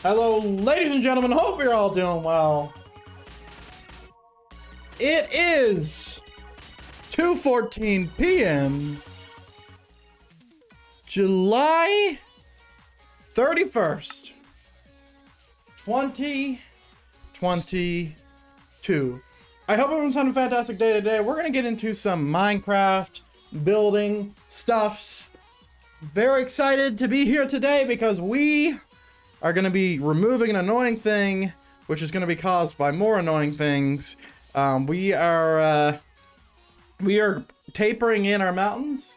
Hello, ladies and gentlemen. Hope you're all doing well. It is 2:14 p.m. July 31st, 2022. I hope everyone's having a fantastic day today. We're gonna get into some Minecraft building stuffs. Very excited to be here today because we are going to be removing an annoying thing, which is going to be caused by more annoying things. We are tapering in our mountains,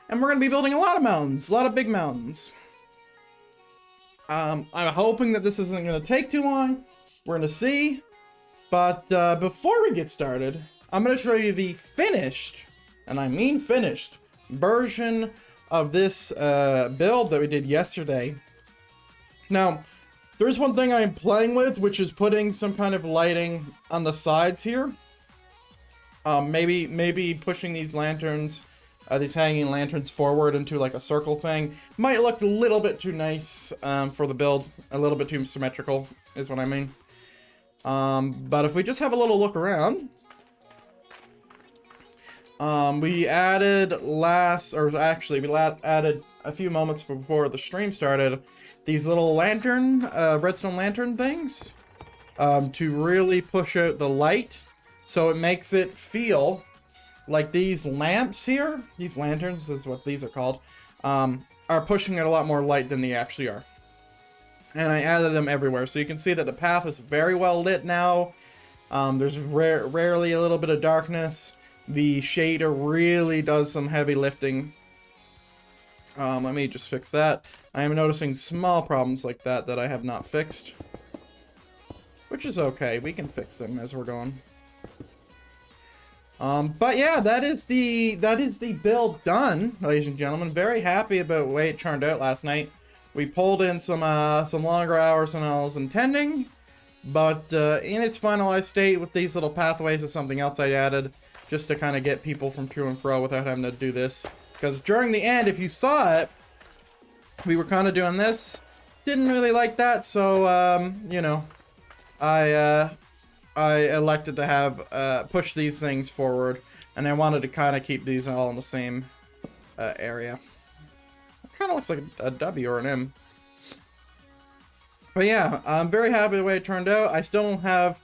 and we're going to be building a lot of mountains, a lot of big mountains. I'm hoping that this isn't going to take too long. We're going to see. But before we get started, I'm going to show you the finished, and I mean finished, version of this build that we did yesterday. Now, there's one thing I'm playing with, which is putting some kind of lighting on the sides here. Maybe pushing these lanterns, these hanging lanterns forward into like a circle thing. Might look a little bit too nice for the build. A little bit too symmetrical is what I mean. But if we just have a little look around, we added added a few moments before the stream started, these little lantern, redstone lantern things, to really push out the light. So it makes it feel like these lamps here, these lanterns is what these are called, are pushing out a lot more light than they actually are. And I added them everywhere. So you can see that the path is very well lit now. There's rarely a little bit of darkness. The shader really does some heavy lifting. Let me just fix that. I am noticing small problems like that I have not fixed. Which is okay. We can fix them as we're going. But yeah, that is the build done, ladies and gentlemen. Very happy about the way it turned out last night. We pulled in some longer hours than I was intending, but in its finalized state with these little pathways is something else I added just to kind of get people from to and fro without having to do this. Because during the end, if you saw it, we were kind of doing this. Didn't really like that, so you know, I elected to have push these things forward, and I wanted to kind of keep these all in the same area. It kind of looks like a W or an M. But yeah, I'm very happy with the way it turned out. I still don't have,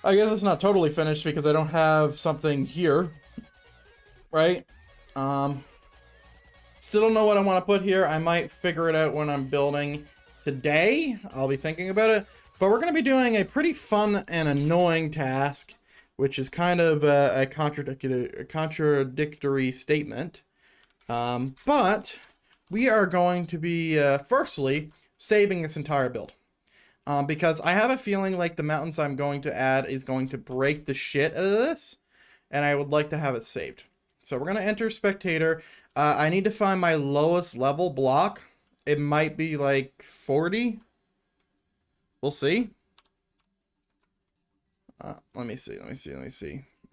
I guess it's not totally finished because I don't have something here, right? Still don't know what I want to put here. I might figure it out when I'm building today. I'll be thinking about it. But we're going to be doing a pretty fun and annoying task, which is kind of a contradictory statement. But we are going to be, firstly, saving this entire build. Because I have a feeling like the mountains I'm going to add is going to break the shit out of this. And I would like to have it saved. So we're going to enter spectator. I need to find my lowest level block. It might be like 40. We'll see. Let me see.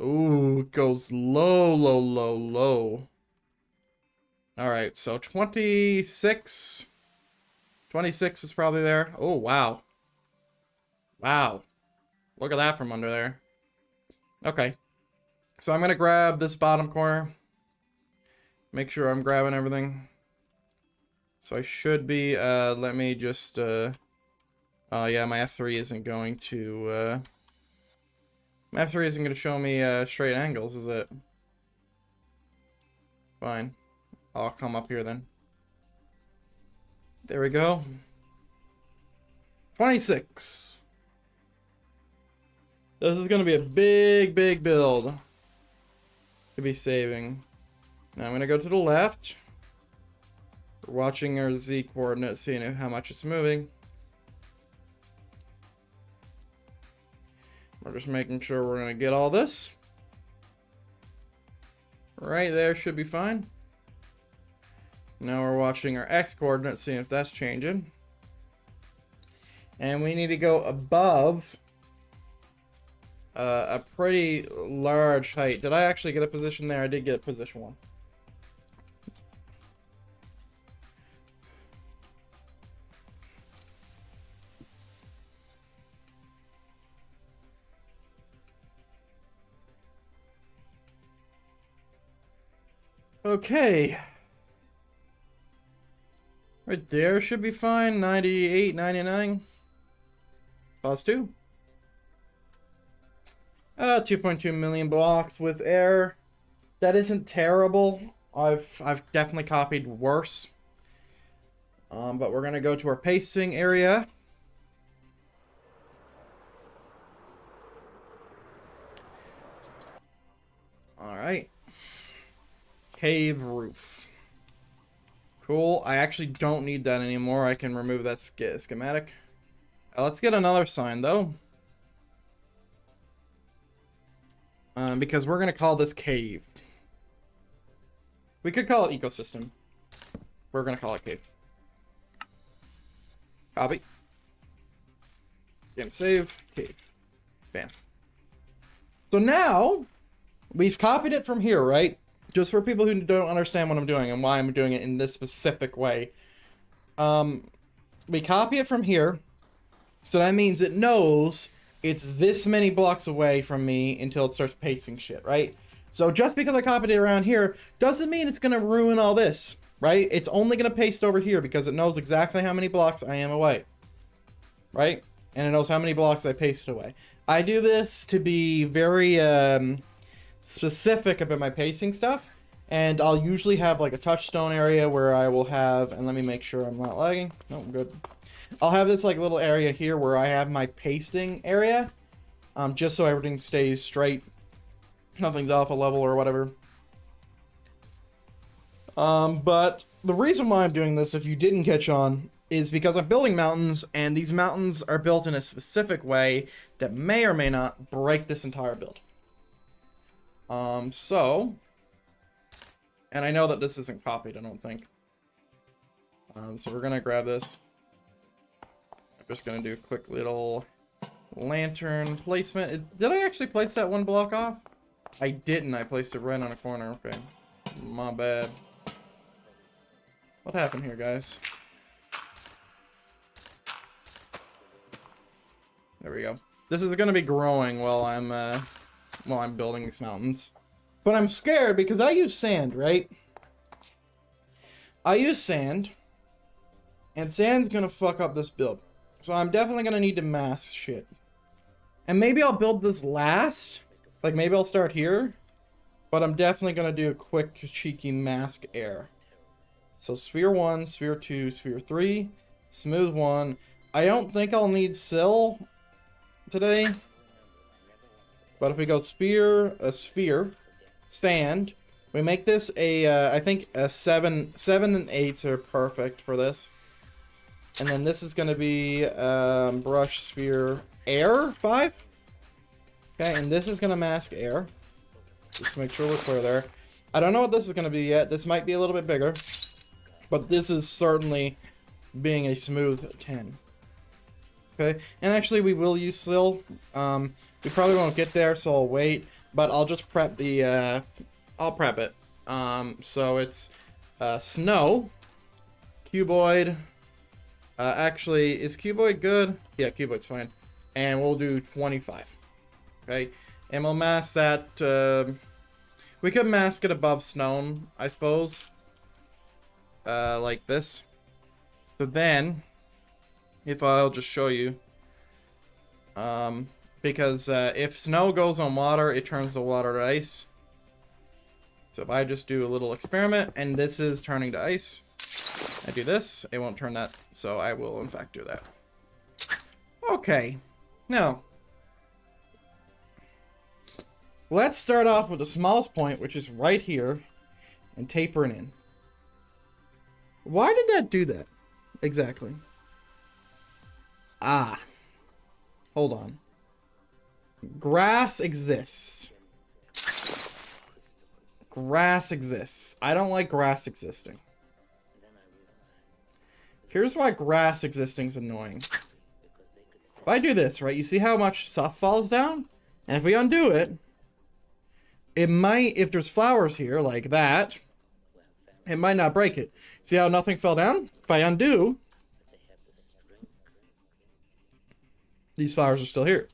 Ooh, it goes low, low, low, low. Alright, so 26. 26 is probably there. Oh, wow. Wow. Look at that from under there. Okay. So I'm going to grab this bottom corner. Make sure I'm grabbing everything. So I should be, let me just, yeah, my F3 isn't going to, my F3 isn't going to show me, straight angles, is it? Fine. I'll come up here then. There we go. 26. This is going to be a big, big build to be saving. Now I'm going to go to the left. We're watching our Z coordinates, seeing how much it's moving. We're just making sure we're going to get all this. Right there should be fine. Now we're watching our X coordinates, seeing if that's changing. And we need to go above a pretty large height. Did I actually get a position there? I did get position 1. Okay. Right there should be fine. 98, 99. Pause 2. 2.2 million blocks with air. That isn't terrible. I've definitely copied worse. But we're gonna go to our pasting area. Alright. Cave roof. Cool. I actually don't need that anymore. I can remove that schematic. Let's get another sign, though. Because we're going to call this cave. We could call it ecosystem. We're going to call it cave. Copy. Game save. Cave. Bam. So now, we've copied it from here, right? Just for people who don't understand what I'm doing and why I'm doing it in this specific way. We copy it from here. So that means it knows it's this many blocks away from me until it starts pasting shit, right? So just because I copied it around here doesn't mean it's going to ruin all this, right? It's only going to paste over here because it knows exactly how many blocks I am away, right? And it knows how many blocks I pasted away. I do this to be very specific about my pasting stuff, and I'll usually have like a touchstone area where I will have, and let me make sure I'm not lagging. No, I'm good. I'll have this like little area here where I have my pasting area, just so everything stays straight, nothing's off a level or whatever. But the reason why I'm doing this, if you didn't catch on, is because I'm building mountains, and these mountains are built in a specific way that may or may not break this entire build. And I know that this isn't copied, I don't think. So we're gonna grab this. I'm just gonna do a quick little lantern placement. Did I actually place that one block off? I didn't. I placed it right on a corner. Okay. My bad. What happened here, guys? There we go. This is gonna be growing while I'm building these mountains. But I'm scared because I use sand, right? I use sand, and sand's gonna fuck up this build. So I'm definitely gonna need to mask shit. And maybe I'll build this last. Like maybe I'll start here. But I'm definitely gonna do a quick cheeky mask air. So sphere 1, sphere 2, sphere 3, smooth 1. I don't think I'll need sill today. But if we go sphere, stand, we make this a, I think a 7 and 8s are perfect for this. And then this is going to be brush sphere air 5. Okay, and this is going to mask air. Just to make sure we're clear there. I don't know what this is going to be yet. This might be a little bit bigger. But this is certainly being a smooth 10. Okay, and actually we will use sill. We probably won't get there, so I'll wait. But I'll just prep the, I'll prep it. So it's snow, cuboid. Actually, is cuboid good? Yeah, cuboid's fine. And we'll do 25. Okay, and we'll mask that. We could mask it above snow, I suppose. Like this. So then, if I'll just show you. Because if snow goes on water, it turns the water to ice. So if I just do a little experiment, and this is turning to ice, I do this, it won't turn that, so I will in fact do that. Okay, now, let's start off with the smallest point, which is right here, and taper it in. Why did that do that? Exactly. Ah. Hold on. Grass exists. Grass exists. I don't like grass existing. Here's why grass existing is annoying. If I do this, right, you see how much stuff falls down? And if we undo it, it might, if there's flowers here, like that, it might not break it. See how nothing fell down? If I undo, these flowers are still here.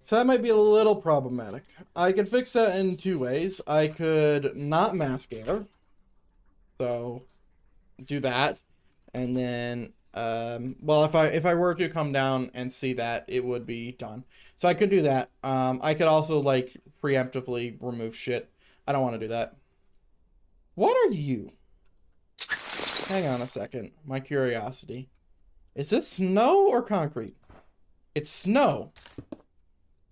So that might be a little problematic. I could fix that in two ways. I could not mask air. So do that. And then well, if I were to come down and see that, it would be done. So I could do that. I could also like preemptively remove shit. I don't want to do that. What are you? Hang on a second. My curiosity. Is this snow or concrete? It's snow.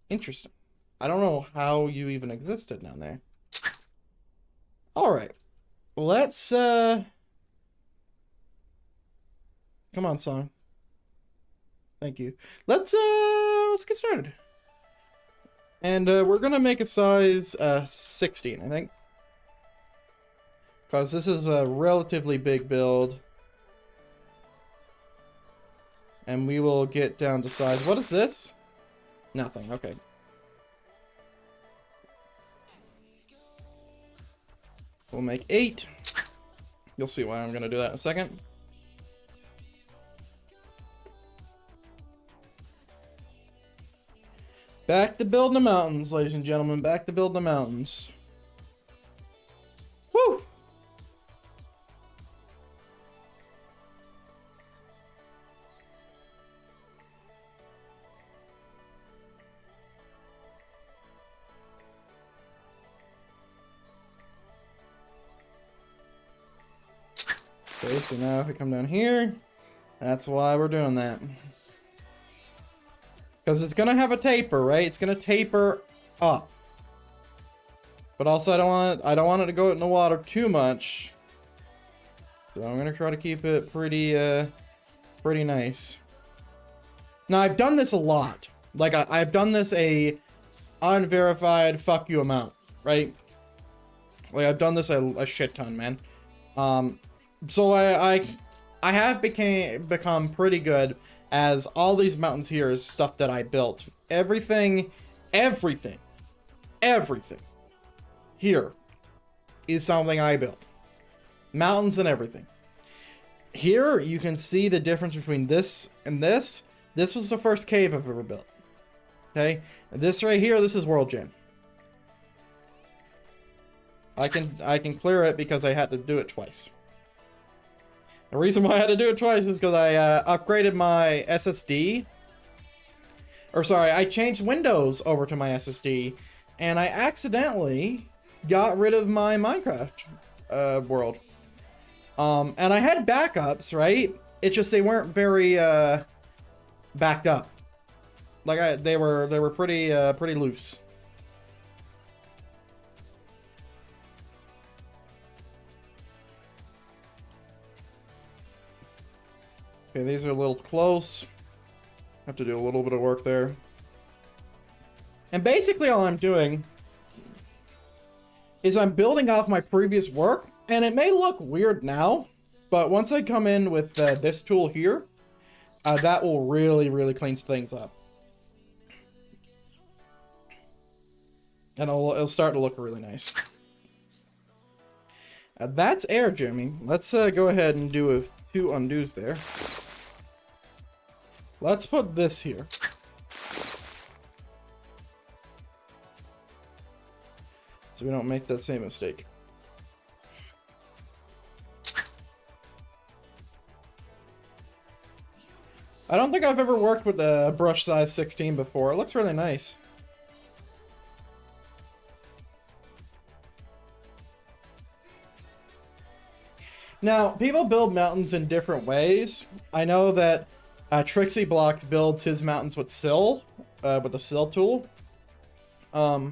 Interesting. I don't know how you even existed down there. Alright. Let's, Come on, song. Thank you. Let's get started. And, we're gonna make it size, 16, I think. Because this is a relatively big build. And we will get down to size. What is this? Nothing. Okay. We'll make 8. You'll see why I'm going to do that in a second. Back to building the mountains, ladies and gentlemen. Back to building the mountains. Woo! Okay, so now if we come down here, that's why we're doing that. Because it's going to have a taper, right? It's going to taper up. But also I don't want it to go in the water too much. So I'm going to try to keep it pretty nice. Now I've done this a lot. Like I've done this a unverified fuck you amount, right? Like I've done this a shit ton, man. So I have become pretty good, as all these mountains here is stuff that I built. Everything here is something I built. Mountains and everything. Here you can see the difference between this and this. This was the first cave I've ever built. Okay, and this right here, this is World Gym. I can clear it because I had to do it twice. The reason why I had to do it twice is because I upgraded my SSD. Or sorry, I changed Windows over to my SSD, and I accidentally got rid of my Minecraft world. And I had backups, right? It's just they weren't very backed up. Like they were pretty loose. Okay, these are a little close. Have to do a little bit of work there. And basically all I'm doing is I'm building off my previous work, and it may look weird now, but once I come in with this tool here, that will really clean things up. And it'll start to look really nice. That's air, Jimmy. Let's go ahead and do 2 undos there. Let's put this here. So we don't make that same mistake. I don't think I've ever worked with a brush size 16 before. It looks really nice. Now, people build mountains in different ways. I know that Trixie Blocks builds his mountains with sill, with the sill tool. I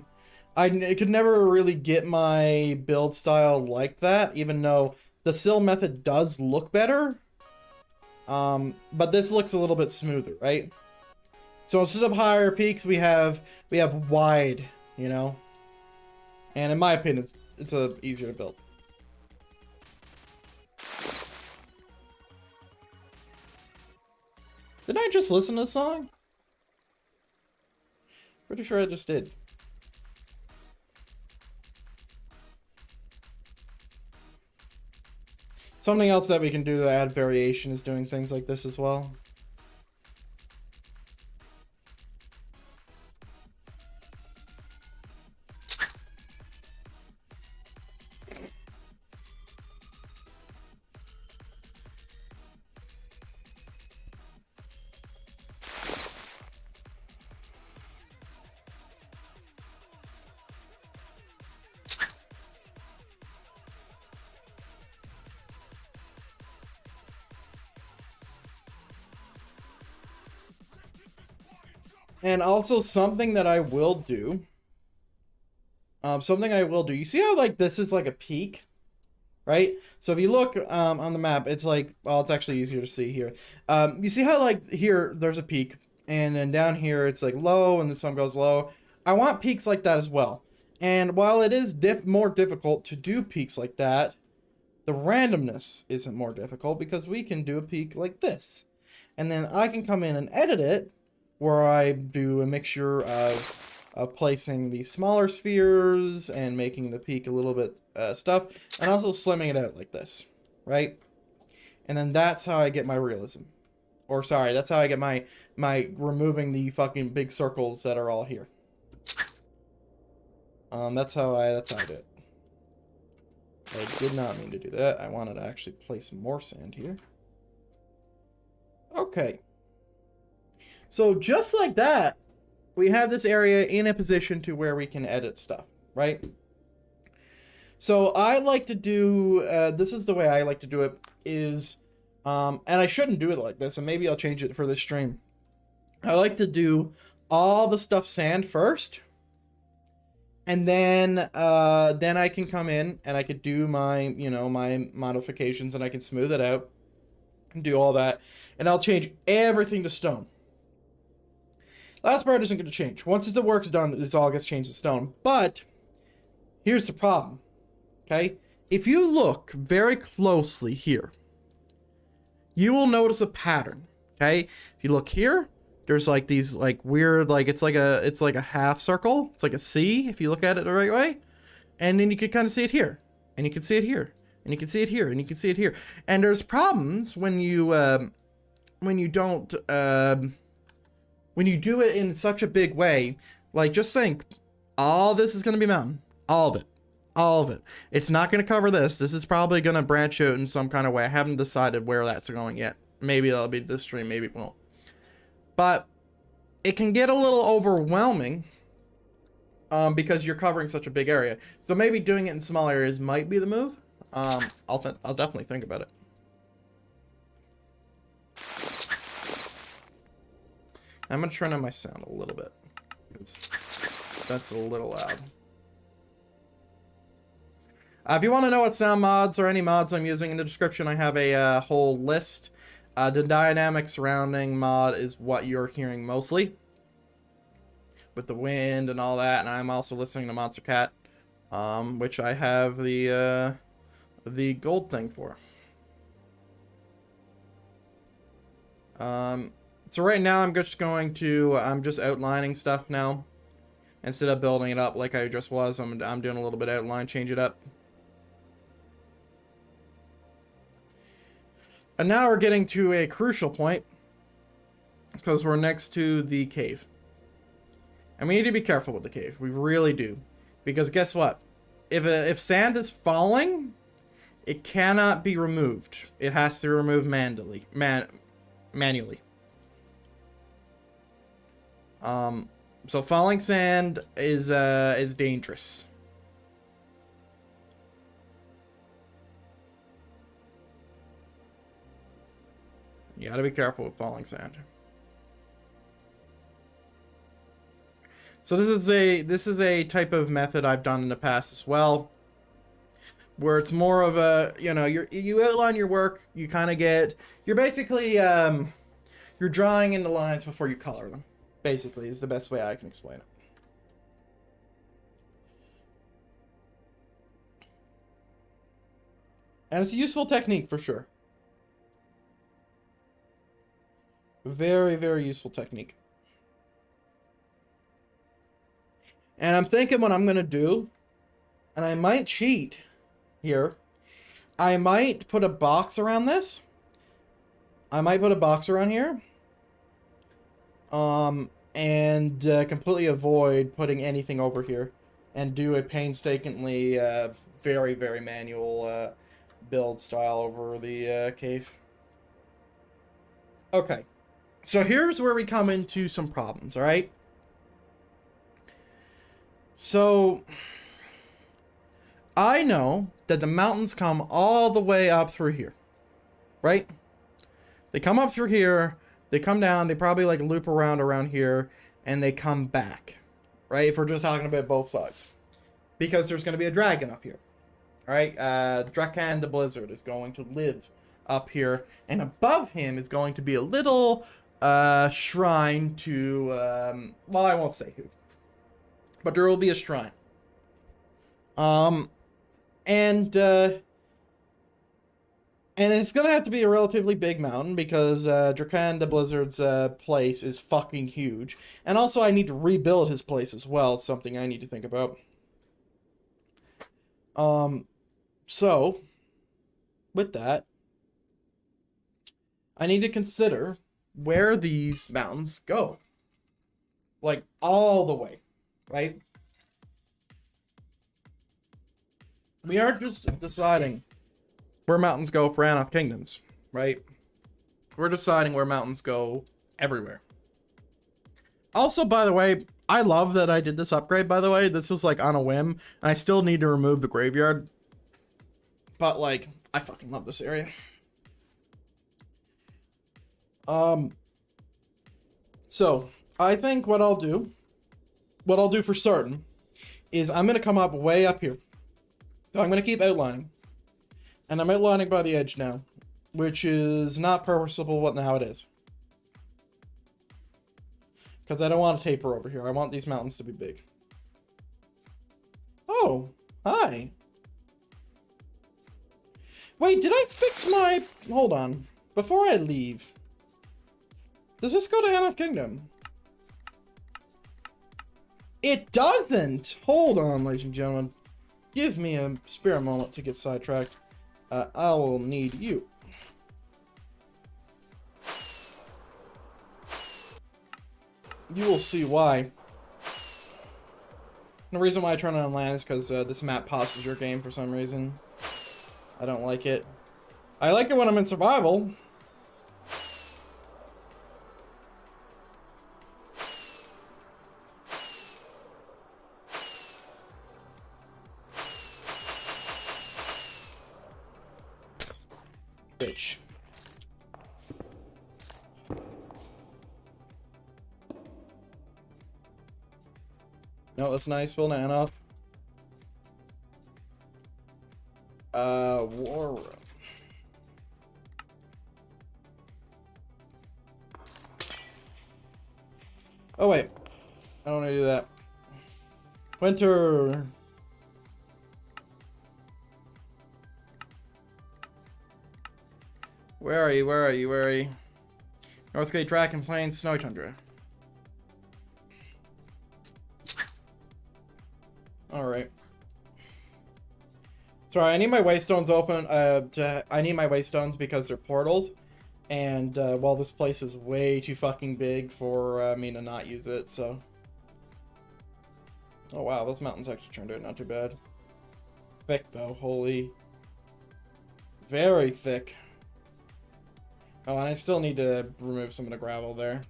could never really get my build style like that, even though the sill method does look better. But this looks a little bit smoother, right? So instead of higher peaks, we have wide, you know? And in my opinion, it's easier to build. Did I just listen to a song? Pretty sure I just did. Something else that we can do to add variation is doing things like this as well. And also something that I will do. You see how like this is like a peak, right? So if you look on the map, it's like, well, it's actually easier to see here. You see how like here there's a peak, and then down here it's like low, and the sun goes low. I want peaks like that as well. And while it is more difficult to do peaks like that, the randomness isn't more difficult because we can do a peak like this. And then I can come in and edit it where I do a mixture of placing the smaller spheres and making the peak a little bit stuff, and also slimming it out like this, right? And then that's how I get my realism. Or sorry, that's how I get my removing the fucking big circles that are all here. That's how I do it. I did not mean to do that. I wanted to actually place more sand here. Okay. So just like that, we have this area in a position to where we can edit stuff, right? So I like to do, this is the way I like to do it, is, and I shouldn't do it like this, and maybe I'll change it for this stream. I like to do all the stuff sand first, and then I can come in and I could do my, you know, my modifications, and I can smooth it out and do all that, and I'll change everything to stone. Last part isn't going to change. Once the work's done, it all gets changed to stone. But here's the problem, okay? If you look very closely here, you will notice a pattern, okay? If you look here, there's like these like weird, like it's like a half circle. It's like a C if you look at it the right way. And then you can kind of see it here, and you can see it here, and you can see it here, and you can see it here. And there's problems when you don't. When you do it in such a big way, like just think, all this is going to be mountain. All of it. All of it. It's not going to cover this. This is probably going to branch out in some kind of way. I haven't decided where that's going yet. Maybe it'll be this stream, maybe it won't. But it can get a little overwhelming because you're covering such a big area. So maybe doing it in small areas might be the move. I'll definitely think about it. I'm going to turn on my sound a little bit. That's a little loud. If you want to know what sound mods or any mods I'm using, in the description I have a whole list. The dynamic surrounding mod is what you're hearing mostly, with the wind and all that. And I'm also listening to Monstercat, which I have the gold thing for. So right now I'm just outlining stuff now. Instead of building it up like I just was, I'm doing a little bit outline, change it up. And now we're getting to a crucial point, because we're next to the cave. And we need to be careful with the cave. We really do. Because guess what? If sand is falling, it cannot be removed. It has to be removed manually. So falling sand is dangerous. You gotta be careful with falling sand. So this is a type of method I've done in the past as well, where it's more of a, you know, you outline your work, you kind of you're basically you're drawing in the lines before you color them. Basically, is the best way I can explain it. And it's a useful technique for sure. Very, very useful technique. And I'm thinking what I'm going to do, and I might cheat here. I might put a box around this. I might put a box around here. And completely avoid putting anything over here. And do a painstakingly, very, very manual build style over the cave. Okay. So here's where we come into some problems, alright? So, I know that the mountains come all the way up through here, right? They come up through here, they come down, they probably like loop around here, and they come back, right? If we're just talking about both sides. Because there's going to be a dragon up here, right? Drakan the Blizzard is going to live up here, and above him is going to be a little shrine to, well, I won't say who, but there will be a shrine. And it's gonna have to be a relatively big mountain because Drakan the Blizzard's place is fucking huge. And also I need to rebuild his place as well, something I need to think about. So, with that, I need to consider where these mountains go. Like, all the way, right? We aren't just deciding where mountains go for Aeanoth Kingdoms, right? We're deciding where mountains go everywhere. Also, by the way, I love that I did this upgrade, by the way. This was, like, on a whim, and I still need to remove the graveyard. But, like, I fucking love this area. So, I think what I'll do for certain, is I'm going to come up way up here. So I'm going to keep outlining. And I'm outlining by the edge now, which is not purposeful, but now it is. Because I don't want to taper over here. I want these mountains to be big. Oh, hi. Wait, did I fix my... Hold on. Before I leave. Does this go to Aeanoth Kingdom? It doesn't! Hold on, ladies and gentlemen. Give me a spare moment to get sidetracked. I will need you. You will see why. The reason why I turn it on land is because this map pauses your game for some reason. I don't like it. I like it when I'm in survival. Bitch. No, that's nice, Will Aeanoth. War room. Oh wait, I don't want to do that. Winter. Where are you? Where are you? Where are you? Northgate, Draken Plains, Snowy Tundra. Alright. Sorry, I need my waystones open. I need my waystones because they're portals. And, well, this place is way too fucking big for me to not use it, so. Oh, wow, those mountains actually turned out not too bad. Thick, though. Holy. Very thick. Oh, and I still need to remove some of the gravel there.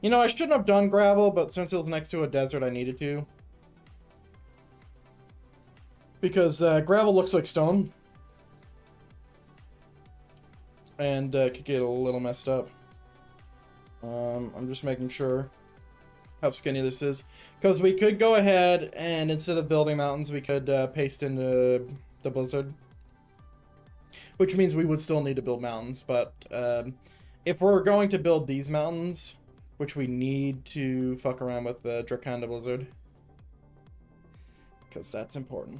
You know, I shouldn't have done gravel, but since it was next to a desert, I needed to. Because gravel looks like stone. And could get a little messed up. I'm just making sure how skinny this is. Because we could go ahead and instead of building mountains, we could paste in the blizzard. Which means we would still need to build mountains. But if we're going to build these mountains, which we need to fuck around with the Drakan the Blizzard. Because that's important.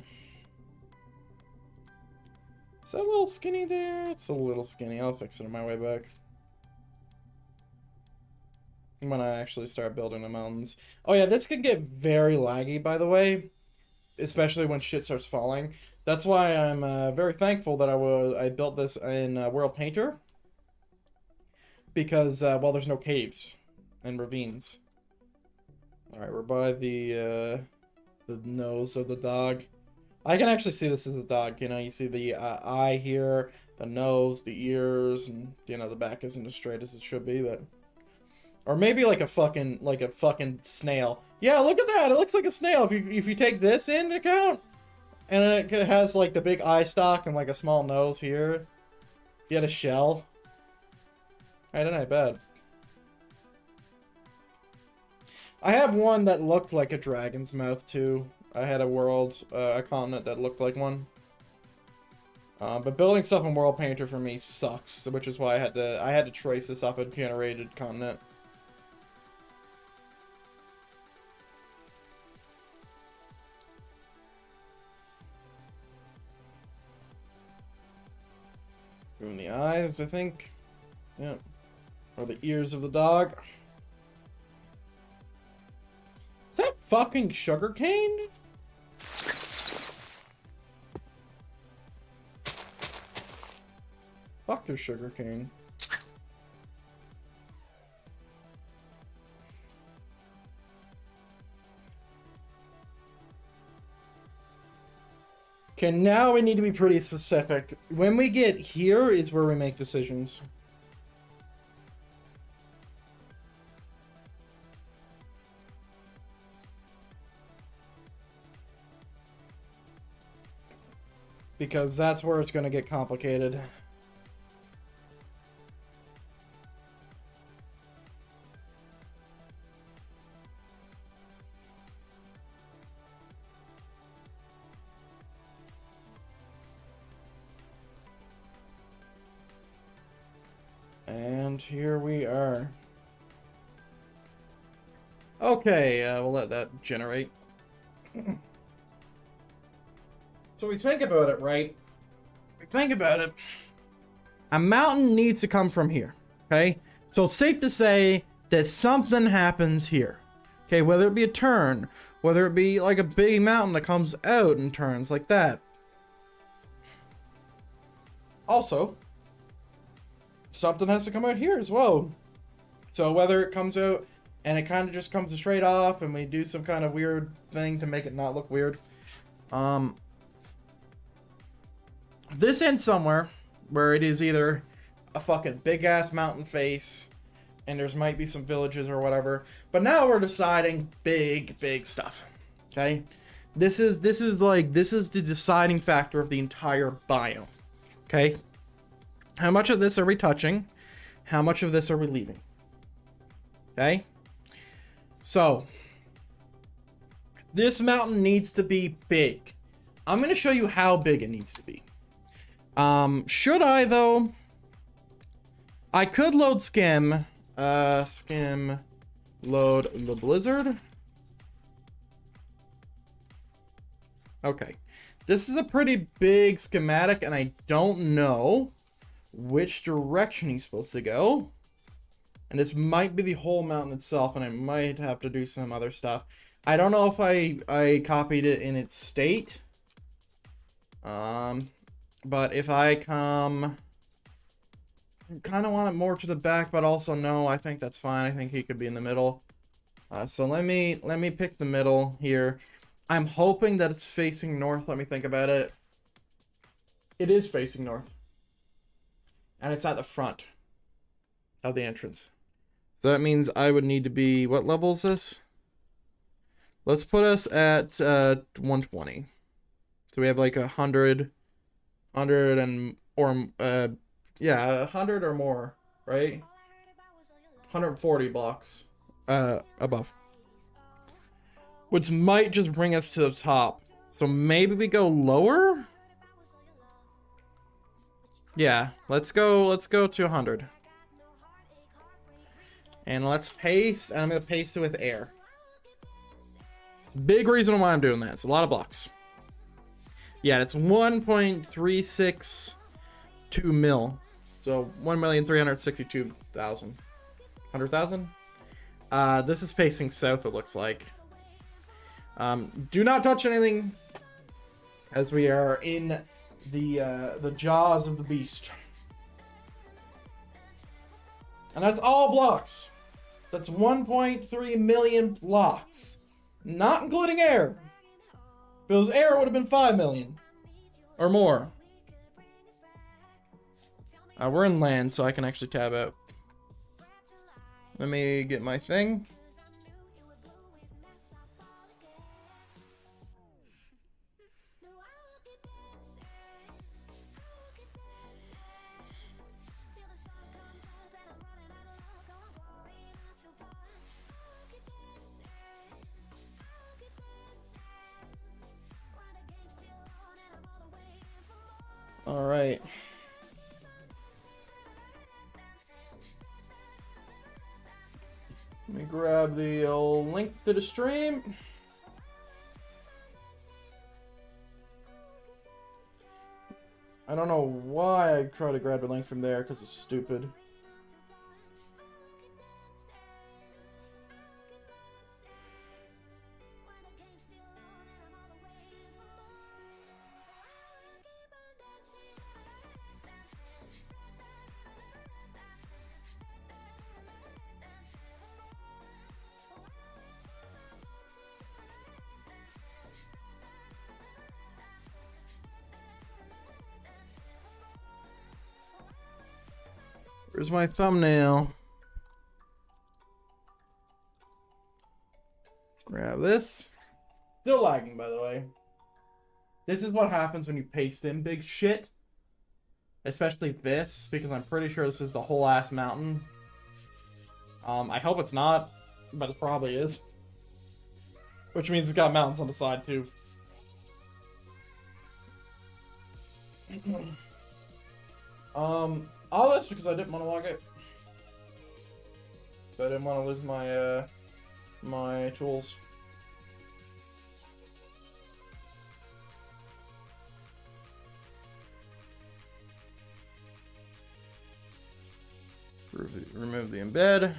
Is that a little skinny there? It's a little skinny. I'll fix it on my way back. When I actually start building the mountains. Oh yeah, this can get very laggy, by the way. Especially when shit starts falling. That's why I'm very thankful that I built this in World Painter. Because, well, there's no caves and ravines. Alright, we're by the nose of the dog. I can actually see this as a dog, you know, you see the eye here, the nose, the ears, and, you know, the back isn't as straight as it should be, but... Or maybe like a fucking snail. Yeah, look at that, it looks like a snail if you take this into account. And it has, like, the big eye stalk and, like, a small nose here. You had a shell. I don't know, bad. I have one that looked like a dragon's mouth too. I had a world, a continent that looked like one. But building stuff in World Painter for me sucks, which is why I had to trace this off a generated continent. Doing the eyes, I think. Yeah. Or the ears of the dog. Is that fucking sugarcane? Fuck your sugarcane. Okay, now we need to be pretty specific. When we get here is where we make decisions. Because that's where it's going to get complicated. And here we are. Okay, we'll let that generate. So we think about it, right? We think about it. A mountain needs to come from here, okay? So it's safe to say that something happens here. Okay, whether it be a turn, whether it be like a big mountain that comes out and turns like that. Also, something has to come out here as well. So whether it comes out and it kind of just comes straight off and we do some kind of weird thing to make it not look weird. This ends somewhere where it is either a fucking big ass mountain face and there's might be some villages or whatever. But now we're deciding big stuff. Okay? This is the deciding factor of the entire biome. Okay? How much of this are we touching? How much of this are we leaving? Okay? So, this mountain needs to be big. I'm going to show you how big it needs to be. Should I, though? I could load skim. Skim load the blizzard. Okay. This is a pretty big schematic, and I don't know which direction he's supposed to go. And this might be the whole mountain itself, and I might have to do some other stuff. I don't know if I copied it in its state. But if I come... kind of want it more to the back, but also no, I think that's fine. I think he could be in the middle. So let me pick the middle here. I'm hoping that it's facing north. Let me think about it. It is facing north. And it's at the front of the entrance. So that means I would need to be... what level is this? Let's put us at 120. So we have like 100 and... or... yeah, 100 or more, right? 140 blocks above. Which might just bring us to the top. So maybe we go lower? Yeah, let's go to 100. And let's paste, and I'm going to paste it with air. Big reason why I'm doing that. It's a lot of blocks. Yeah, it's 1.362 mil. So 1,362,000. 100,000? This is facing south, it looks like. Do not touch anything, as we are in the jaws of the beast. And that's all blocks. That's 1.3 million blocks. Not including air. If it was air, it would have been 5 million. Or more. We're in land, so I can actually tab out. Let me get my thing. Let me grab the link to the stream. I don't know why I try to grab the link from there, because it's stupid. Where's my thumbnail? Grab this. Still lagging, by the way. This is what happens when you paste in big shit. Especially this, because I'm pretty sure this is the whole ass mountain. I hope it's not, but it probably is. Which means it's got mountains on the side, too. All this because I didn't want to log it. So I didn't want to lose my, my tools. Remove the embed.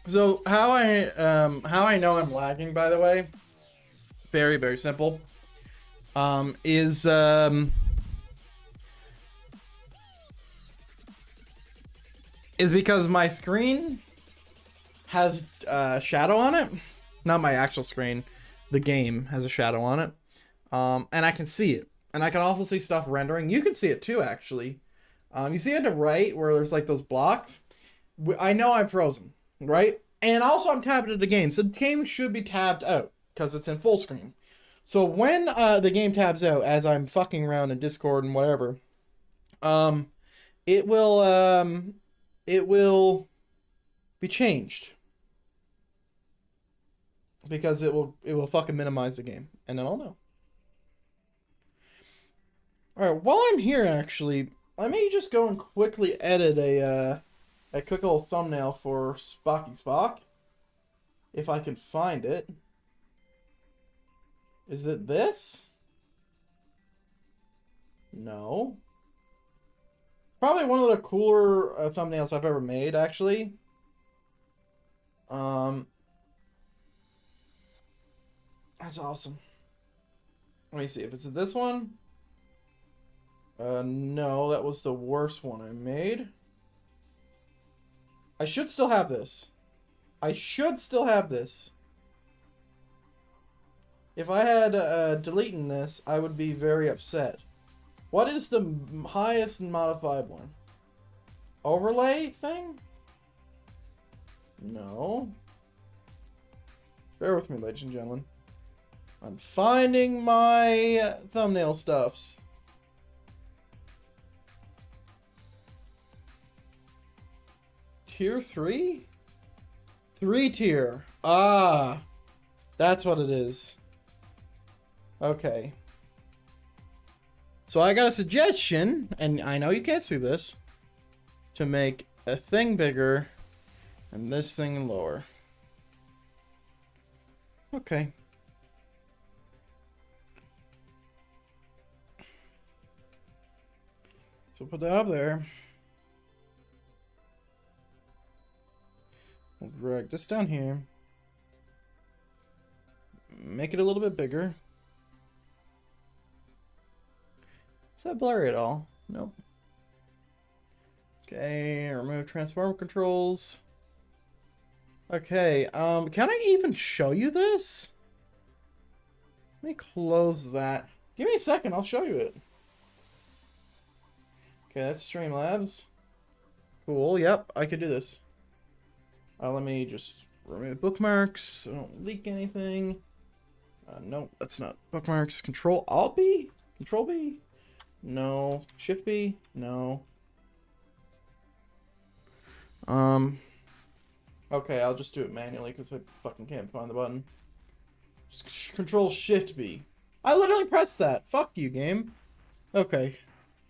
So how I know I'm lagging, by the way, very, very simple, is because my screen has shadow on it. Not my actual screen, the game has a shadow on it, and I can see it, and I can also see stuff rendering. You can see it too, actually. You see at the right where there's like those blocks. I know I'm frozen, right? And also I'm tabbed into the game, so the game should be tabbed out because it's in full screen. So when the game tabs out, as I'm fucking around in Discord and whatever, it will be changed because it will fucking minimize the game, and then I'll know. All right, while I'm here, actually, let me just go and quickly edit a quick little thumbnail for Spocky Spock, if I can find it. Is it this? No. Probably one of the cooler thumbnails I've ever made, actually. That's awesome. Let me see if it's this one. No, that was the worst one I made. I should still have this. I should still have this. If I had deleted this, I would be very upset. What is the highest modified one? Overlay thing? No. Bear with me, ladies and gentlemen. I'm finding my thumbnail stuffs. Tier 3? 3 tier. Ah. That's what it is. Okay. So I got a suggestion, and I know you can't see this, to make a thing bigger and this thing lower. Okay. So put that up there. We'll drag this down here. Make it a little bit bigger. Is that blurry at all? Nope. Okay, remove transform controls. Okay, can I even show you this? Let me close that. Give me a second, I'll show you it. Okay, that's Streamlabs. Cool, yep, I could do this. Let me just remove bookmarks so I don't leak anything. Nope, that's not bookmarks. Control Alt B? Control B? No. Shift B? No. Okay, I'll just do it manually because I fucking can't find the button. Just Control Shift B. I literally pressed that. Fuck you, game. Okay.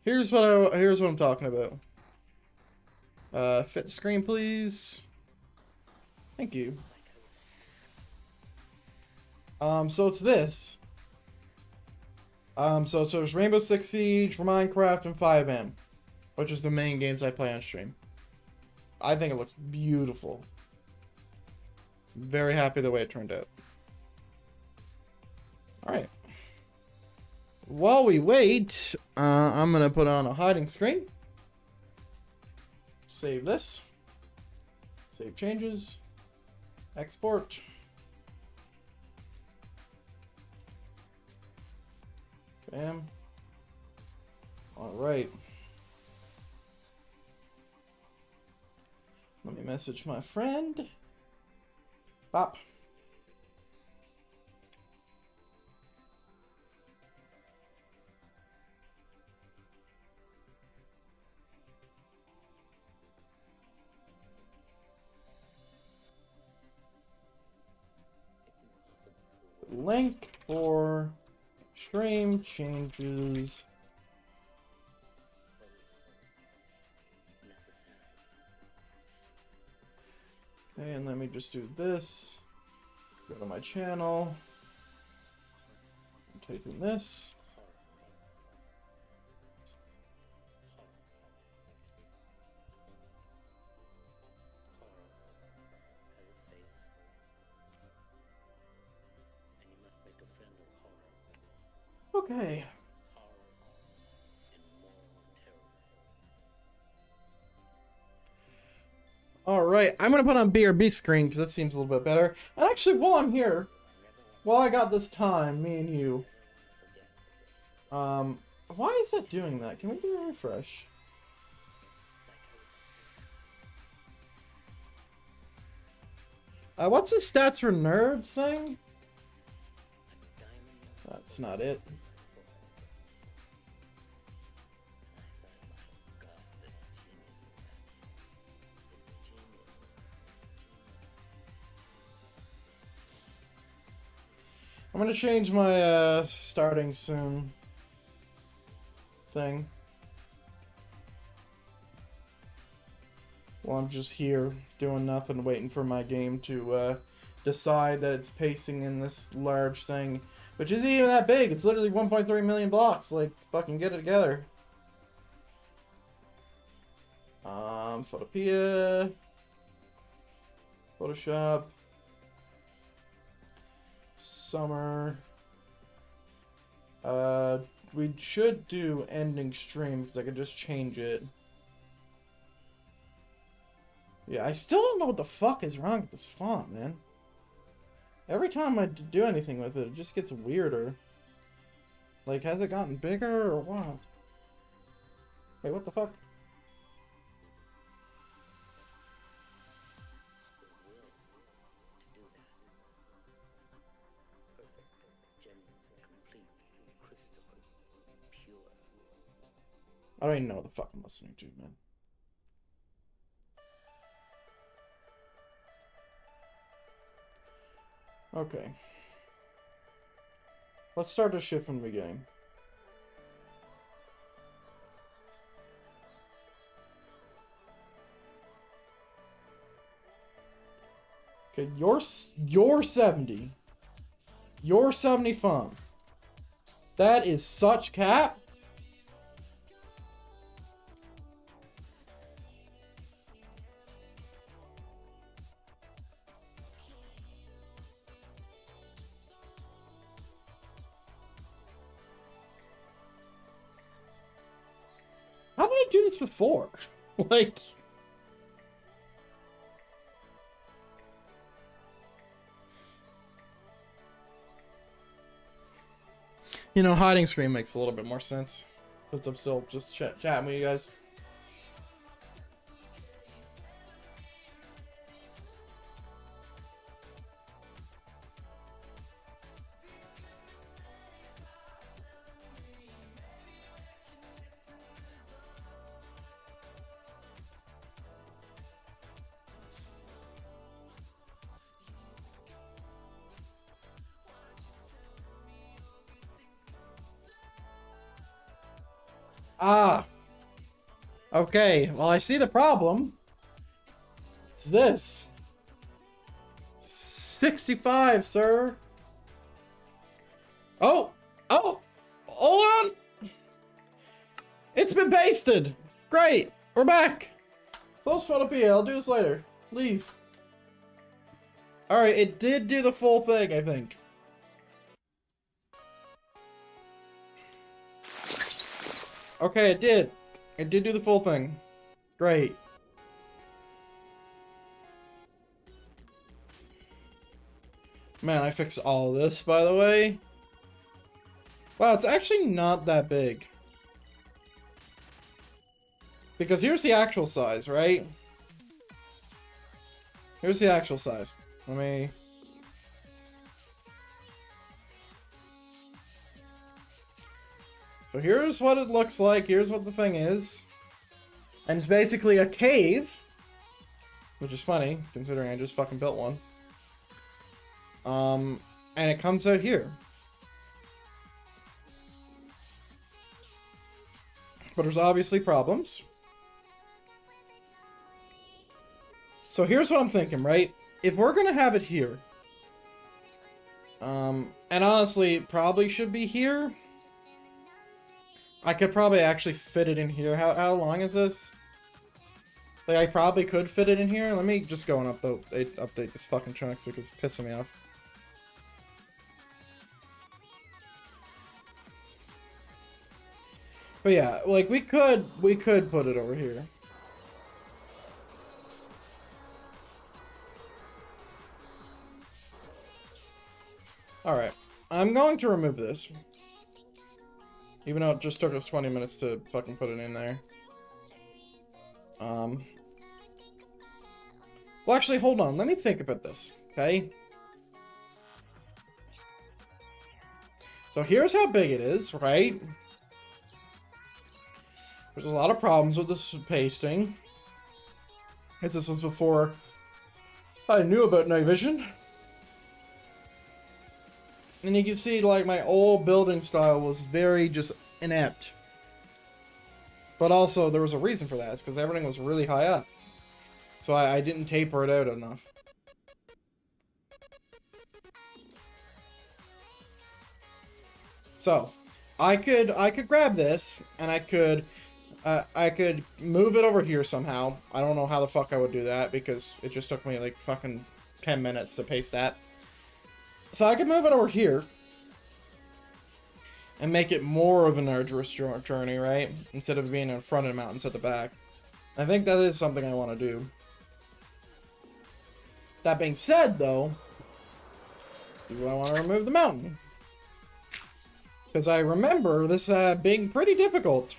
Here's what I'm talking about. Fit the screen, please. Thank you. So it's this. So there's Rainbow Six Siege, Minecraft, and 5M, which is the main games I play on stream. I think it looks beautiful. Very happy the way it turned out. Alright. While we wait, I'm gonna put on a hiding screen. Save this. Save changes. Export. Bam. Alright. Let me message my friend. Bop. Link for stream changes. Okay, and let me just do this. Go to my channel. I'm taking this. Okay. Alright, I'm gonna put on BRB screen because that seems a little bit better. And actually, while I'm here, while I got this time, me and you, why is it doing that? Can we do a refresh? What's the stats for nerds thing? That's not it. I'm gonna change my starting soon thing. Well, I'm just here doing nothing, waiting for my game to decide that it's pacing in this large thing, which isn't even that big. It's literally 1.3 million blocks. Like, fucking get it together. Photopea, Photoshop, summer. We should do ending stream because I could just change it. Yeah, I still don't know what the fuck is wrong with this font, man. Every time I do anything with it, it just gets weirder. Like, has it gotten bigger or what? Wait, what the fuck? I don't even know what the fuck I'm listening to, man. Okay. Let's start the shift from the beginning. Okay, you're 70. You're 70 fun. That is such cap. How did I do this before? Like... You know, hiding screen makes a little bit more sense. Since I'm still just chatting with you guys. Ah. Okay, well, I see the problem. It's this. 65, sir. Oh, hold on. It's been pasted. Great, we're back. Close photopia, I'll do this later. Leave. Alright, it did do the full thing, I think. Okay, it did. It did do the full thing. Great. Man, I fixed all this, by the way. Wow, it's actually not that big. Because here's the actual size, right? Here's the actual size. Let me... So here's what it looks like. Here's what the thing is. And it's basically a cave. Which is funny, considering I just fucking built one. And it comes out here. But there's obviously problems. So here's what I'm thinking, right? If we're gonna have it here, and honestly, it probably should be here. I could probably actually fit it in here. How long is this? Like, I probably could fit it in here. Let me just go and update this fucking chunks because it's pissing me off. But yeah, like we could put it over here. Alright, I'm going to remove this. Even though it just took us 20 minutes to fucking put it in there. Well, actually, hold on. Let me think about this, okay? So here's how big it is, right? There's a lot of problems with this pasting. Because this was before I knew about night vision. And you can see, like, my old building style was very just inept. But also, there was a reason for that. It's because everything was really high up. So I didn't taper it out enough. So, I could grab this, and I could move it over here somehow. I don't know how the fuck I would do that, because it just took me, like, fucking 10 minutes to paste that. So I could move it over here and make it more of an arduous journey, right? Instead of being in front of the mountains at the back. I think that is something I want to do. That being said, though, do I want to remove the mountain? Because I remember this being pretty difficult.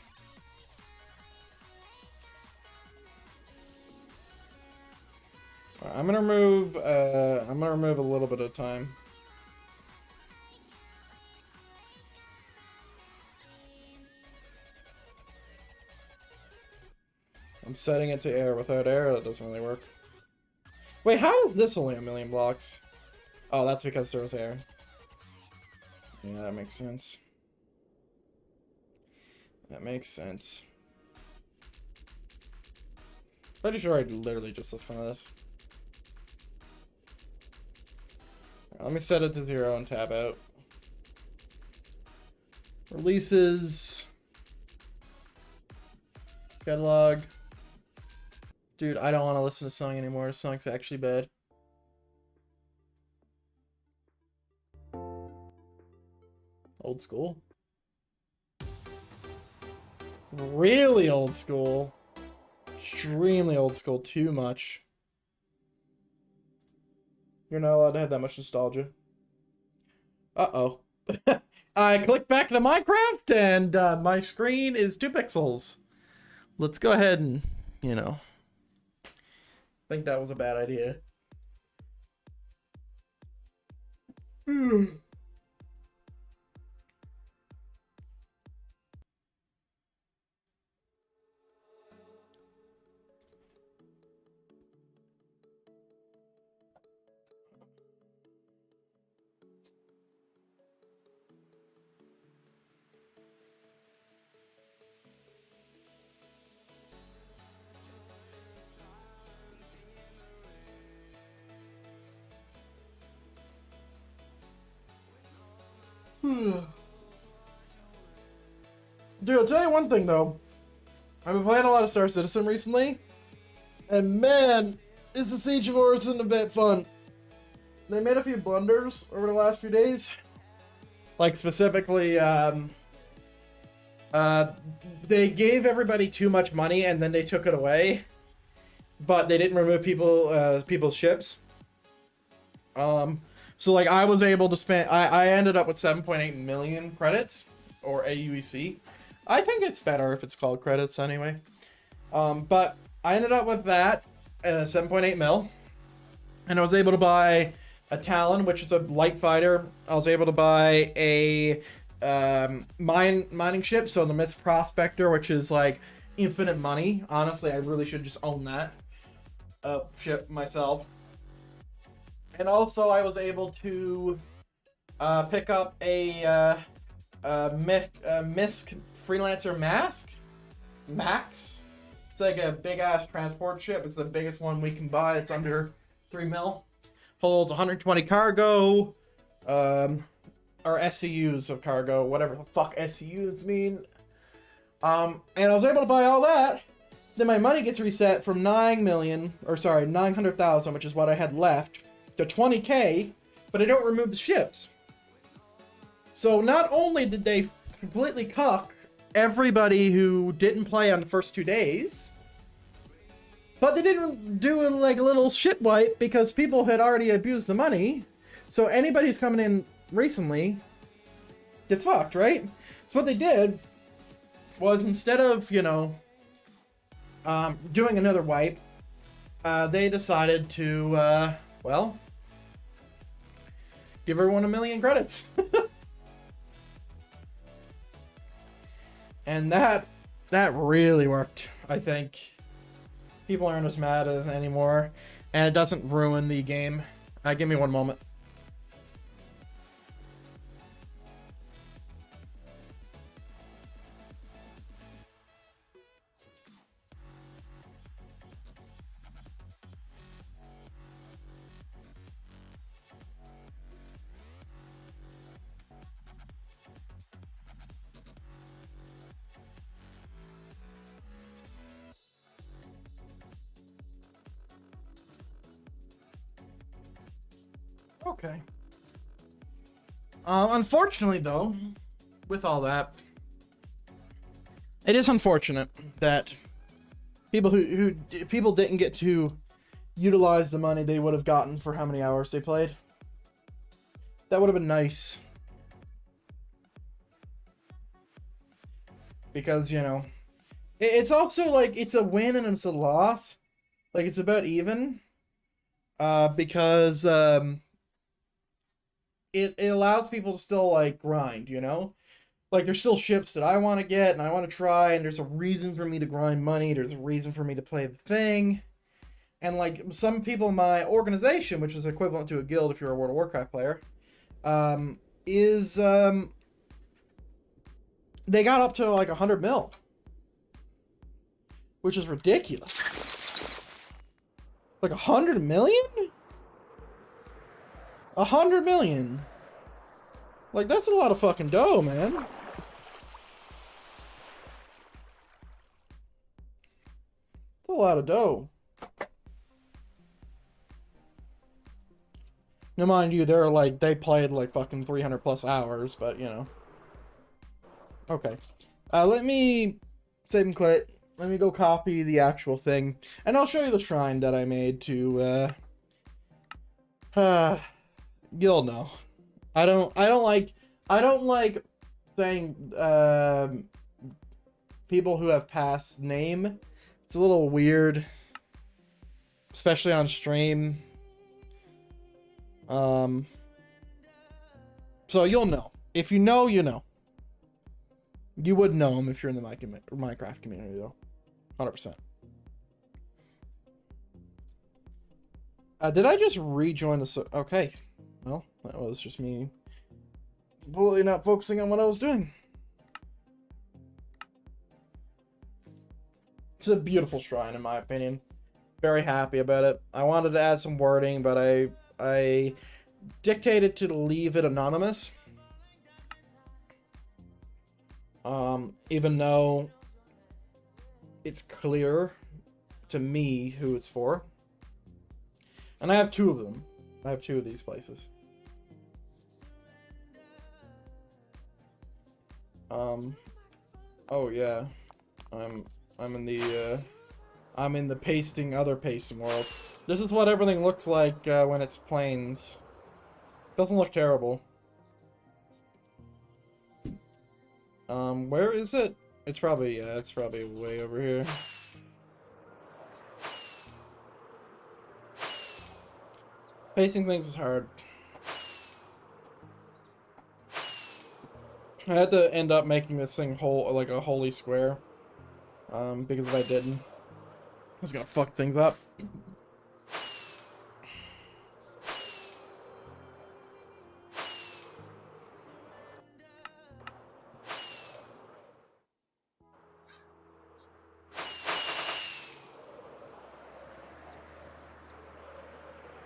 I'm gonna remove a little bit of time. I'm setting it to air. Without air, that doesn't really work. Wait, how is this only 1,000,000 blocks? Oh, that's because there was air. Yeah, that makes sense. That makes sense. Pretty sure I literally just listened to this. Right, let me set it to 0 and tab out. Releases. Catalog. Dude, I don't want to listen to this song anymore. This song's actually bad. Old school. Really old school. Extremely old school. Too much. You're not allowed to have that much nostalgia. Uh-oh. I clicked back to Minecraft and my screen is 2 pixels. Let's go ahead and, you know. I think that was a bad idea. Dude, I'll tell you one thing though. I've been playing a lot of Star Citizen recently, and man, is the Siege of Orison a bit fun. They made a few blunders over the last few days. Like specifically, they gave everybody too much money and then they took it away. But they didn't remove people's ships. So like I was able to spend, I ended up with 7.8 million credits, or AUEC. I think it's better if it's called credits anyway. But I ended up with that, 7.8 mil. And I was able to buy a Talon, which is a light fighter. I was able to buy a mining ship, so the Myth Prospector, which is like infinite money. Honestly, I really should just own that ship myself. And also, I was able to pick up a MISC Freelancer Max. It's like a big ass transport ship. It's the biggest one we can buy. It's under 3 mil. Holds 120 cargo, or SCUs of cargo, whatever the fuck SCUs mean. And I was able to buy all that. Then my money gets reset from 900,000, which is what I had left, to 20k, but I don't remove the ships. So not only did they completely cuck everybody who didn't play on the first 2 days, but they didn't do like a little ship wipe because people had already abused the money. So anybody who's coming in recently gets fucked, right? So what they did was, instead of, you know, doing another wipe, they decided to, well, give everyone 1 million credits. And that really worked, I think. People aren't as mad as anymore, and it doesn't ruin the game. Give me one moment. Okay. Unfortunately, though, with all that, it is unfortunate that people people didn't get to utilize the money they would have gotten for how many hours they played. That would have been nice. Because, you know, it's also like, it's a win and it's a loss. Like, it's about even. Because, it allows people to still, like, grind, you know? Like, there's still ships that I want to get and I want to try, and there's a reason for me to grind money, there's a reason for me to play the thing. And, like, some people in my organization, which is equivalent to a guild if you're a World of Warcraft player, they got up to, like, 100 mil. Which is ridiculous. Like, 100 million? 100 million. Like, that's a lot of fucking dough, man. That's a lot of dough. Now, mind you, they're like, they played like fucking 300 plus hours, but you know. Okay. Let me save and quit. Let me go copy the actual thing, and I'll show you the shrine that I made to, you'll know. I don't like saying, people who have past name. It's a little weird, especially on stream. So you'll know. If you know, you know. You would know him if you're in the Minecraft community, though. 100%. Did I just rejoin the... Okay. Well, that was just me completely not focusing on what I was doing. It's a beautiful shrine, in my opinion. Very happy about it. I wanted to add some wording, but I dictated to leave it anonymous. Even though it's clear to me who it's for. And I have two of them. I have two of these places. Oh yeah. I'm in the other pasting world. This is what everything looks like when it's planes. Doesn't look terrible. Where is it? It's probably way over here. Pasting things is hard. I had to end up making this thing like a holy square. Because if I didn't, I was gonna fuck things up.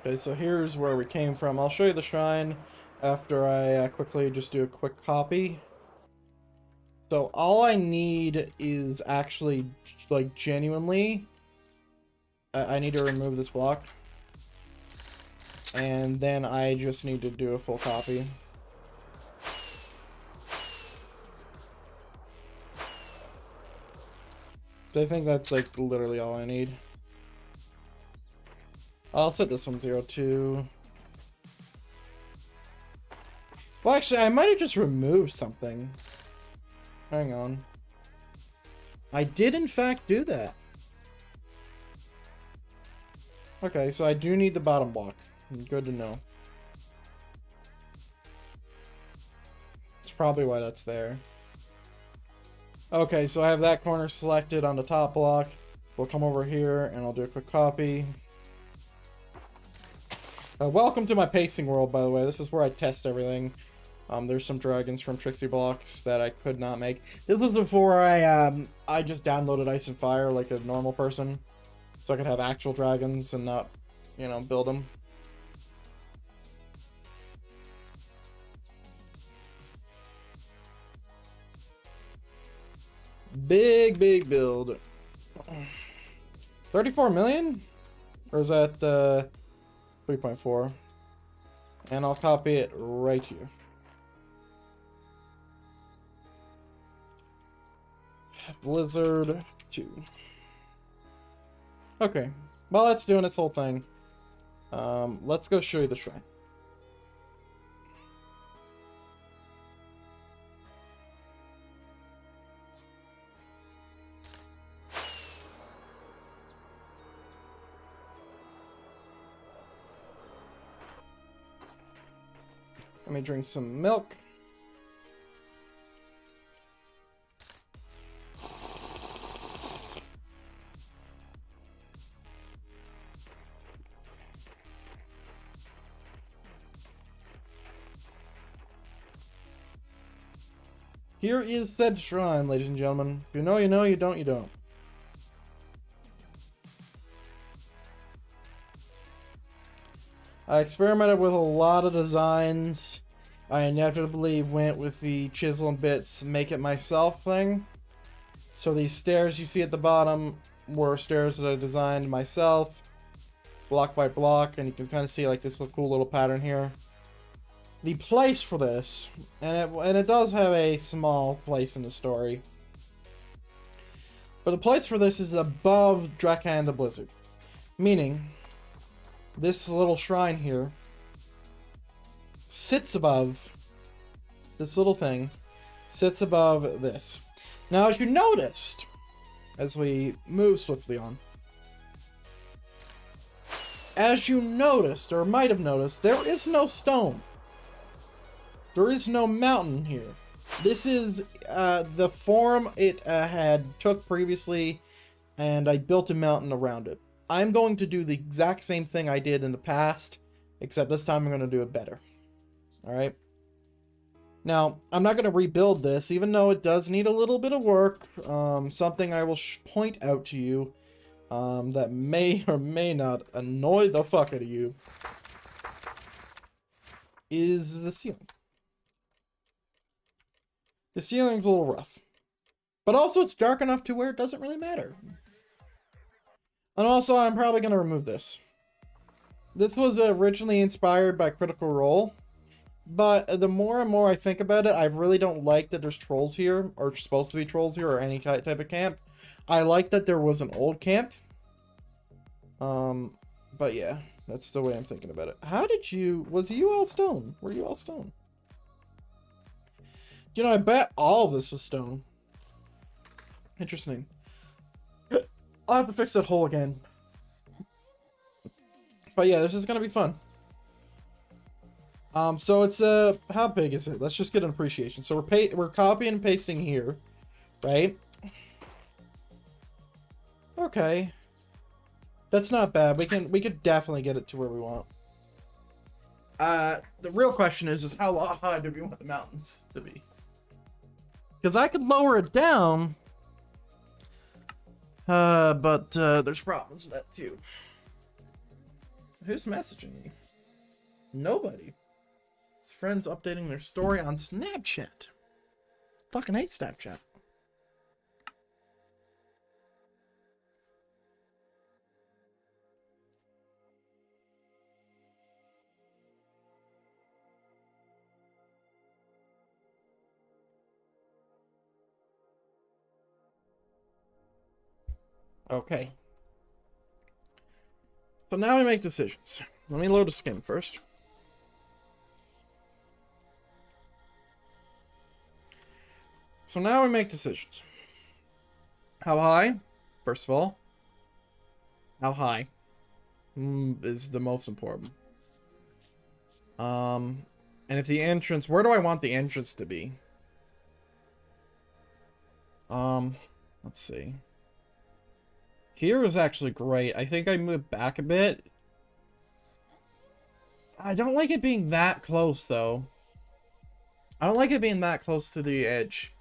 Okay, so here's where we came from. I'll show you the shrine after I quickly just do a quick copy. So all I need is actually, like, genuinely, I need to remove this block. And then I just need to do a full copy. So I think that's, like, literally all I need. I'll set this one 0-2. Well, actually, I might have just removed something. Hang on. I did, in fact, do that. Okay, so I do need the bottom block. Good to know. That's probably why that's there. Okay, so I have that corner selected on the top block. We'll come over here, and I'll do a quick copy. Welcome to my pasting world, by the way. This is where I test everything. There's some dragons from Trixie Blocks that I could not make. This was before I just downloaded Ice and Fire like a normal person. So I could have actual dragons and not, you know, build them. Big build. 34 million? Or is that 3.4? And I'll copy it right here. Blizzard 2. Okay. While that's doing its whole thing, let's go show you the shrine. Let me drink some milk. Here is said shrine, ladies and gentlemen. If you know, you know. You don't, you don't. I experimented with a lot of designs. I inevitably went with the chisel and bits, make it myself thing. So these stairs you see at the bottom were stairs that I designed myself, block by block, and you can kind of see like this cool little pattern here. The place for this, and it does have a small place in the story, but the place for this is above Drakan the Blizzard, meaning this little shrine here sits above this little thing, sits above this. Now, as you noticed, as we move swiftly on, as you noticed, or might have noticed, there is no stone. There is no mountain here. This is the form it had took previously, and I built a mountain around it. I'm going to do the exact same thing I did in the past, except this time I'm going to do it better. Alright? Now, I'm not going to rebuild this, even though it does need a little bit of work. Something I will point out to you that may or may not annoy the fuck out of you is the ceiling. The ceiling's a little rough. But also it's dark enough to where it doesn't really matter. And also I'm probably going to remove this. This was originally inspired by Critical Role. But the more and more I think about it, I really don't like that there's trolls here, or supposed to be trolls here, or any type of camp. I like that there was an old camp. But yeah, that's the way I'm thinking about it. How did you, was you all stone? Were you all stone? You know, I bet all of this was stone. Interesting. I'll have to fix that hole again. But yeah, this is gonna be fun. So it's how big is it? Let's just get an appreciation. So we're copying and pasting here, right? Okay. That's not bad. We could definitely get it to where we want. The real question is how high do we want the mountains to be? Because I could lower it down. But there's problems with that too. Who's messaging me? Nobody. His friends updating their story on Snapchat. Fucking hate Snapchat. Okay. So now we make decisions. Let me load a skin first. So now we make decisions. How high? First of all. How high? Is the most important. And if the entrance... Where do I want the entrance to be? Let's see. Here is actually great. I think I moved back a bit. I don't like it being that close, though. I don't like it being that close to the edge.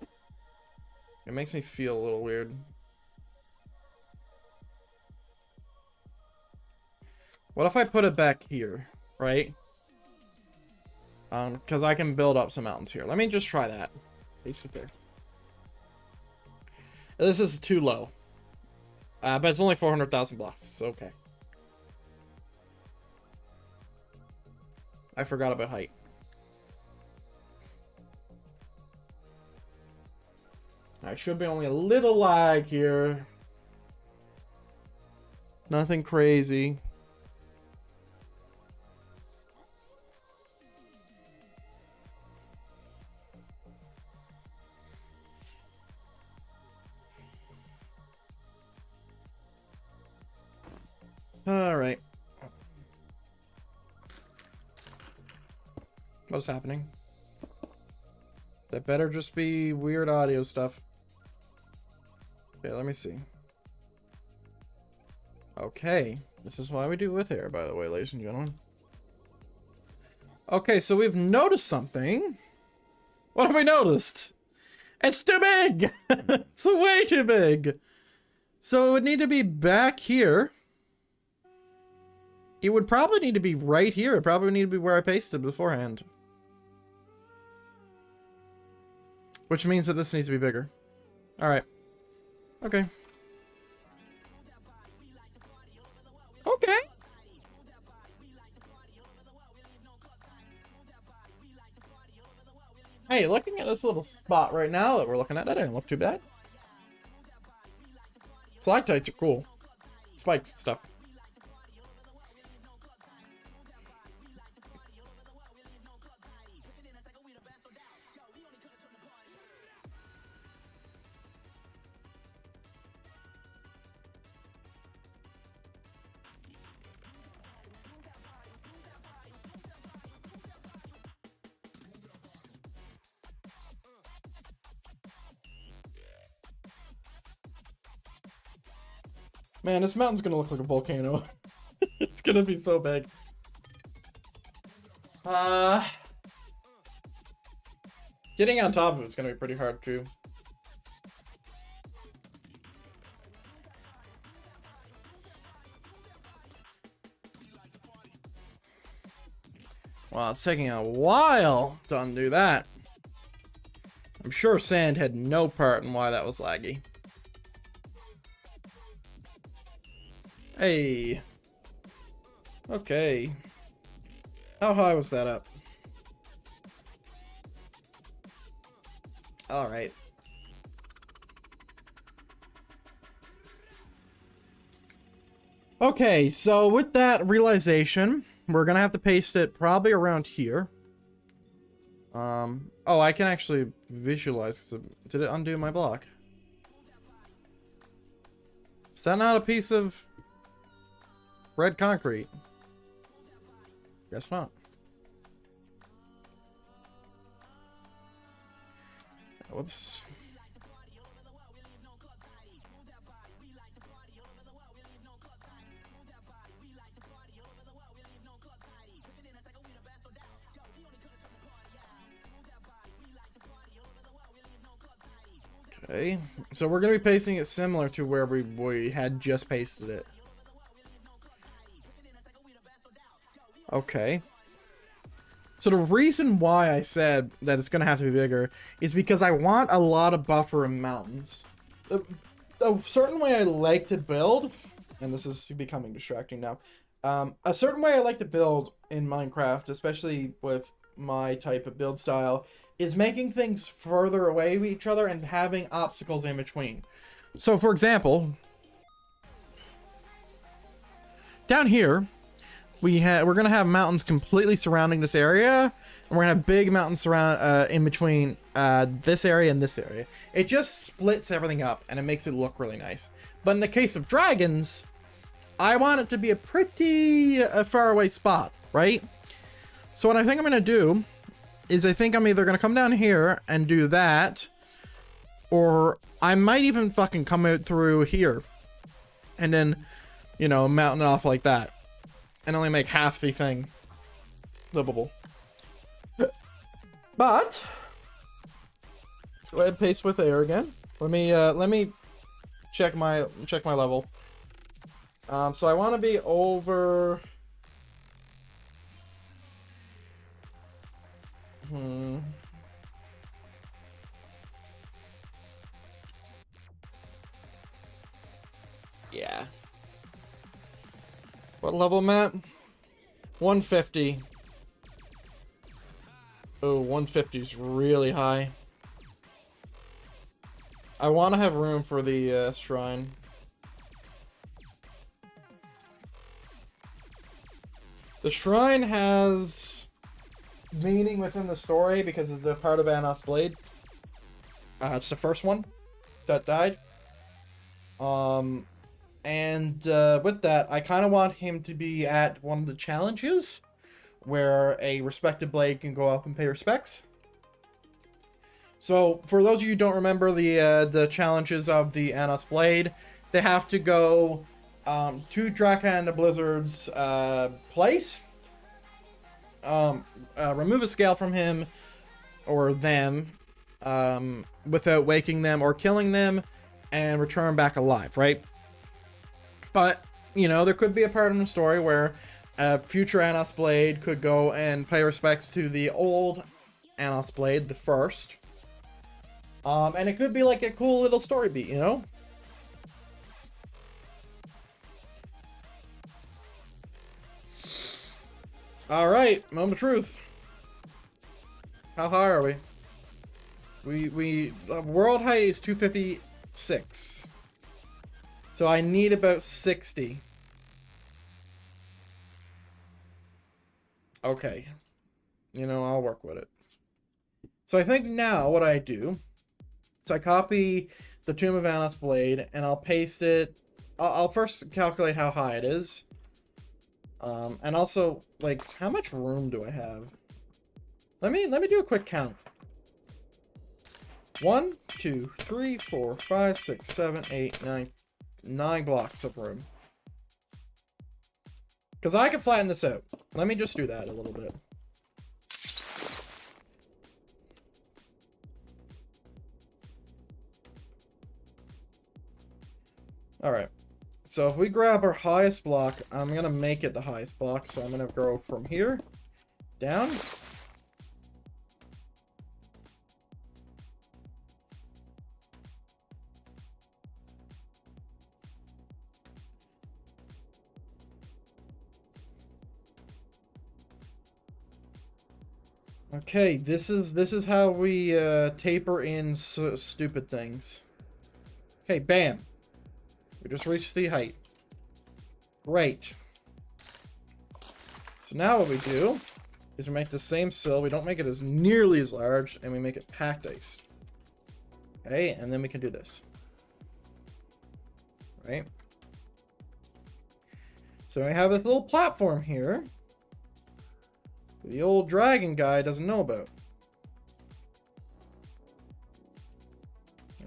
It makes me feel a little weird. What if I put it back here, right? Because I can build up some mountains here. Let me just try that. Basically. This is too low. But it's only 400,000 blocks. So okay. I forgot about height. I should be only a little lag here. Nothing crazy. All right. What's happening? That better just be weird audio stuff. Okay, let me see. Okay, this is why we do with hair, by the way, ladies and gentlemen. Okay, so we've noticed something. What have we noticed? It's too big! It's way too big! So it would need to be back here. It would probably need to be right here. It probably would need to be where I pasted beforehand. Which means that this needs to be bigger. Alright. Okay. Okay. Hey, looking at this little spot right now that we're looking at, that didn't look too bad. Stalactites are cool. Spikes and stuff. Man, this mountain's gonna look like a volcano. It's gonna be so big. Getting on top of it's gonna be pretty hard too. Wow, it's taking a while to undo that. I'm sure sand had no part in why that was laggy. Hey. Okay. How high was that up? Alright. Okay, so with that realization, we're gonna have to paste it probably around here. Oh, I can actually visualize. Did it undo my block? Is that not a piece of red concrete? Guess not. Whoops. Okay, so we're going to be pasting it similar to where we had just pasted it. Okay. So the reason why I said that it's going to have to be bigger is because I want a lot of buffer in mountains. A certain way I like to build, and this is becoming distracting now, a certain way I like to build in Minecraft, especially with my type of build style, is making things further away from each other and having obstacles in between. So for example, down here, we're gonna have mountains completely surrounding this area, and we're gonna have big mountains surround in between this area and this area. It just splits everything up and it makes it look really nice. But in the case of dragons, I want it to be a pretty far away spot, right? So what I think I'm gonna do is I think I'm either gonna come down here and do that, or I might even fucking come out through here and then, you know, mountain off like that and only make half the thing livable. But let's go ahead and paste with air again. Let me check my level. So I want to be over. Yeah. What level am I at? 150. Oh, 150 is really high. I want to have room for the shrine. The shrine has meaning within the story because it's the part of Aeanoth's blade. It's the first one that died. And with that, I kind of want him to be at one of the challenges where a respected blade can go up and pay respects. So, for those of you who don't remember the challenges of the Aeanoth's blade, they have to go to Draka and the Blizzard's place, remove a scale from him or them without waking them or killing them, and return back alive, right? But, you know, there could be a part in the story where future Aeanoth's blade could go and pay respects to the old Aeanoth's blade, the first. And it could be like a cool little story beat, you know? Alright, moment of truth. How high are we? World height is 256. So I need about 60. Okay. You know, I'll work with it. So I think now what I do is I copy the Tomb of Aeanoth's blade and I'll paste it. I'll first calculate how high it is. And also, like, how much room do I have? Let me do a quick count. 1, 2, 3, 4, 5, 6, 7, 8, 9 blocks of room. Because I can flatten this out. Let me just do that a little bit. Alright. So if we grab our highest block, I'm going to make it the highest block. So I'm going to go from here down. Okay, this is how we taper in stupid things. Okay, bam. We just reached the height. Great. So now what we do is we make the same sill. We don't make it as nearly as large, and we make it packed ice. Okay, and then we can do this. Right? So we have this little platform here that the old dragon guy doesn't know about.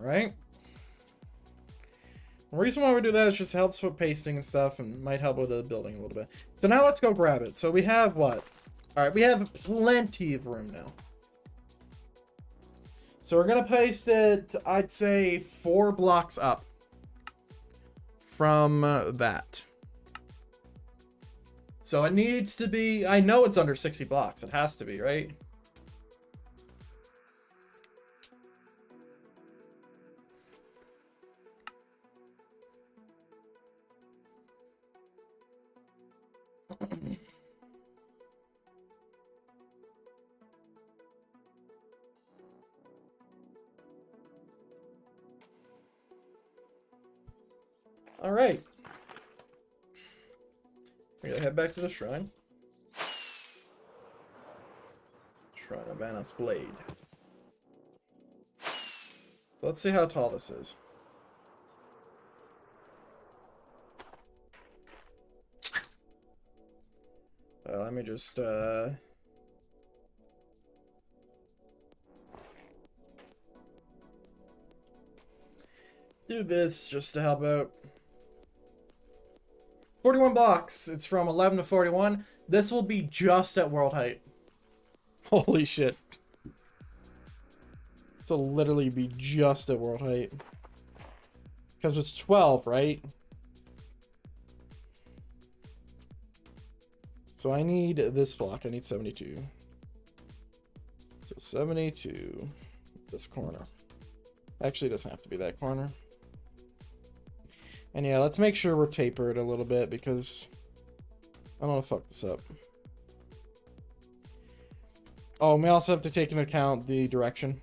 Alright? The reason why we do that is just helps with pasting and stuff and might help with the building a little bit. So now let's go grab it. So we have what? Alright, we have plenty of room now. So we're going to paste it, I'd say, 4 blocks up from that. So it needs to be, I know it's under 60 blocks. It has to be, right? All right. We gotta head back to the shrine. Shrine of Aeanoth's blade. Let's see how tall this is. Let me just do this just to help out. 41 blocks. It's from 11 to 41. This will be just at world height. Holy shit. This will literally be just at world height. Because it's 12, right? So I need this block. I need 72. So 72. This corner. Actually, it doesn't have to be that corner. And yeah, let's make sure we're tapered a little bit because I don't want to fuck this up. Oh, and we also have to take into account the direction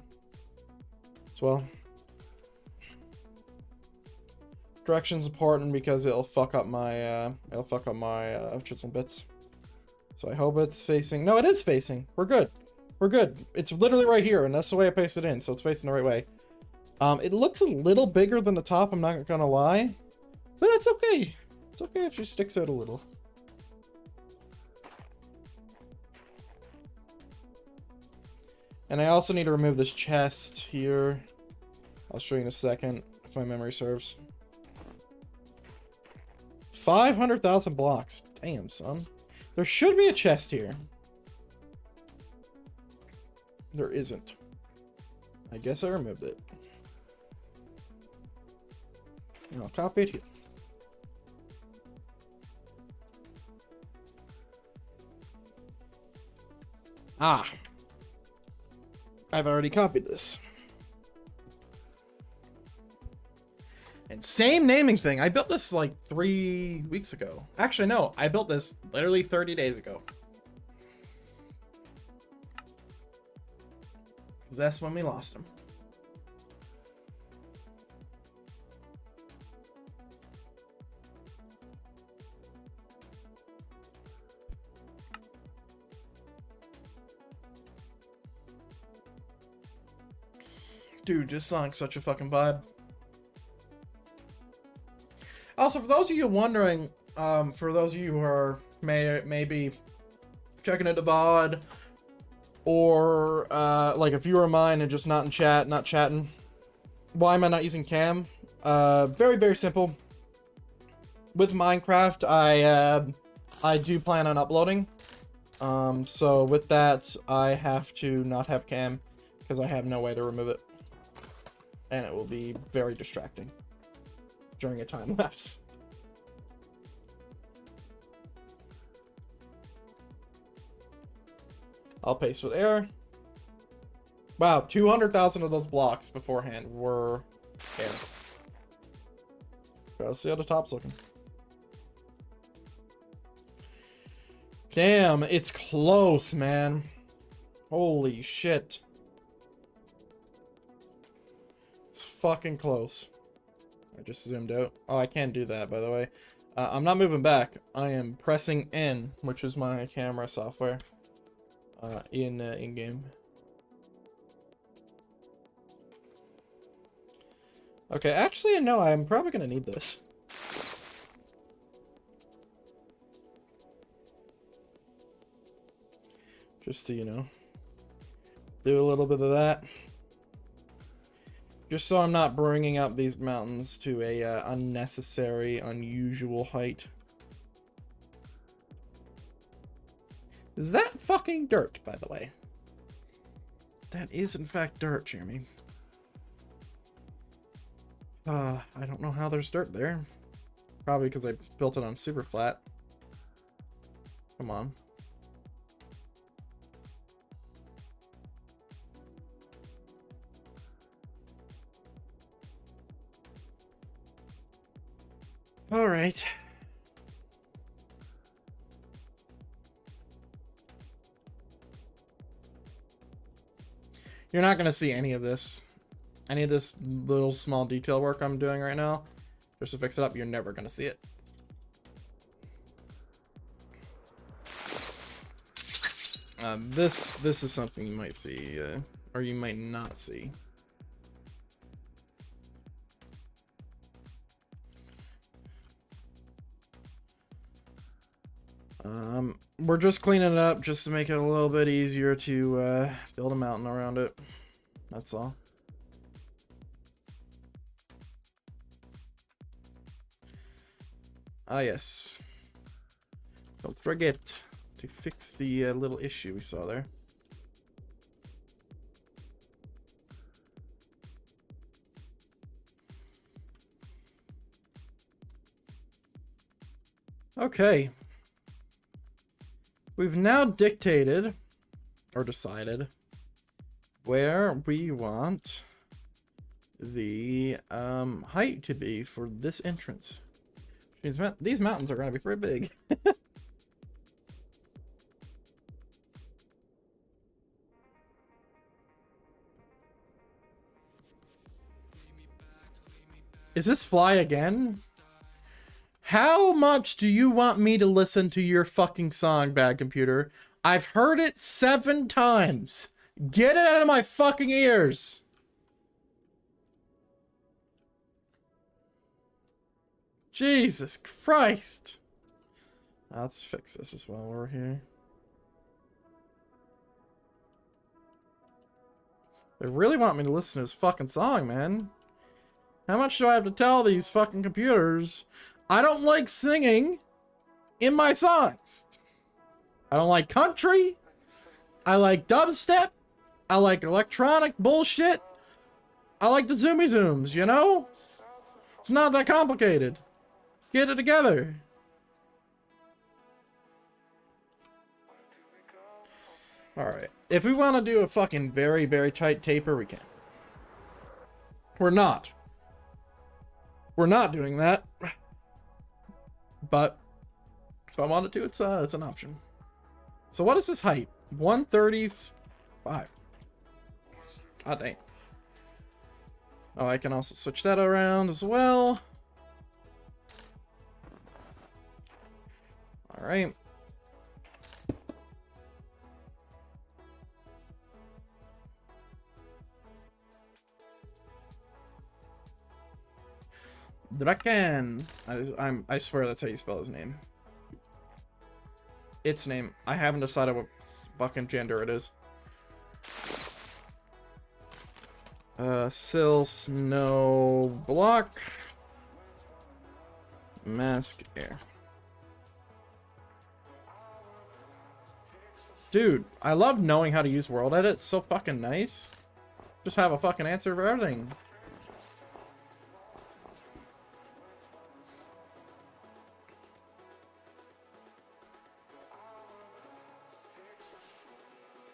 as well. Direction's important because it'll fuck up my chisel bits. So I hope it's facing. No, it is facing. We're good. We're good. It's literally right here, and that's the way I pasted it in, so it's facing the right way. It looks a little bigger than the top. I'm not gonna lie. But that's okay. It's okay if she sticks out a little. And I also need to remove this chest here. I'll show you in a second if my memory serves. 500,000 blocks. Damn, son. There should be a chest here. There isn't. I guess I removed it. And I'll copy it here. Ah. I've already copied this. And same naming thing. I built this like 3 weeks ago. Actually, no. I built this literally 30 days ago. Because that's when we lost him. Dude, this song's such a fucking vibe. Also, for those of you wondering, for those of you who are maybe checking out the VOD, or like a viewer of mine and just not in chat, not chatting, why am I not using cam? Very, very simple. With Minecraft, I do plan on uploading. So with that, I have to not have cam because I have no way to remove it. And it will be very distracting during a time lapse. I'll paste with air. Wow, 200,000 of those blocks beforehand were air. Let's see how the top's looking. Damn, it's close, man. Holy shit. It's fucking close. I just zoomed out. Oh, I can't do that, by the way. I'm not moving back. I am pressing N, which is my camera software, in-game. Okay, actually, no, I'm probably gonna need this. Just to, you know, do a little bit of that. Just so I'm not bringing up these mountains to a unnecessary, unusual height. Is that fucking dirt, by the way? That is, in fact, dirt, Jeremy. I don't know how there's dirt there. Probably because I built it on super flat. Come on. All right. You're not going to see any of this. Any of this little small detail work I'm doing right now. Just to fix it up, you're never going to see it. This is something you might see, or you might not see. We're just cleaning it up just to make it a little bit easier to build a mountain around it. That's all. Ah, yes. Don't forget to fix the little issue we saw there. Okay. We've now dictated, or decided, where we want the height to be for this entrance. These mountains are going to be pretty big. Is this fly again? How much do you want me to listen to your fucking song, Bad Computer? I've heard it 7 times. Get it out of my fucking ears. Jesus Christ. Let's fix this as well while we're here. They really want me to listen to his fucking song, man. How much do I have to tell these fucking computers? I don't like singing in my songs. I don't like country. I like dubstep. I like electronic bullshit. I like the zoomy zooms, you know? It's not that complicated. Get it together. Alright. If we want to do a fucking very, very tight taper, we can. We're not. We're not doing that. But if I wanted to, it's an option. So what is this height? 135. God dang. Oh, I can also switch that around as well. All right. Draken. I swear that's how you spell his name. Its name. I haven't decided what fucking gender it is. Sill, snow, block, mask, air. Dude, I love knowing how to use world edit. It's so fucking nice. Just have a fucking answer for everything.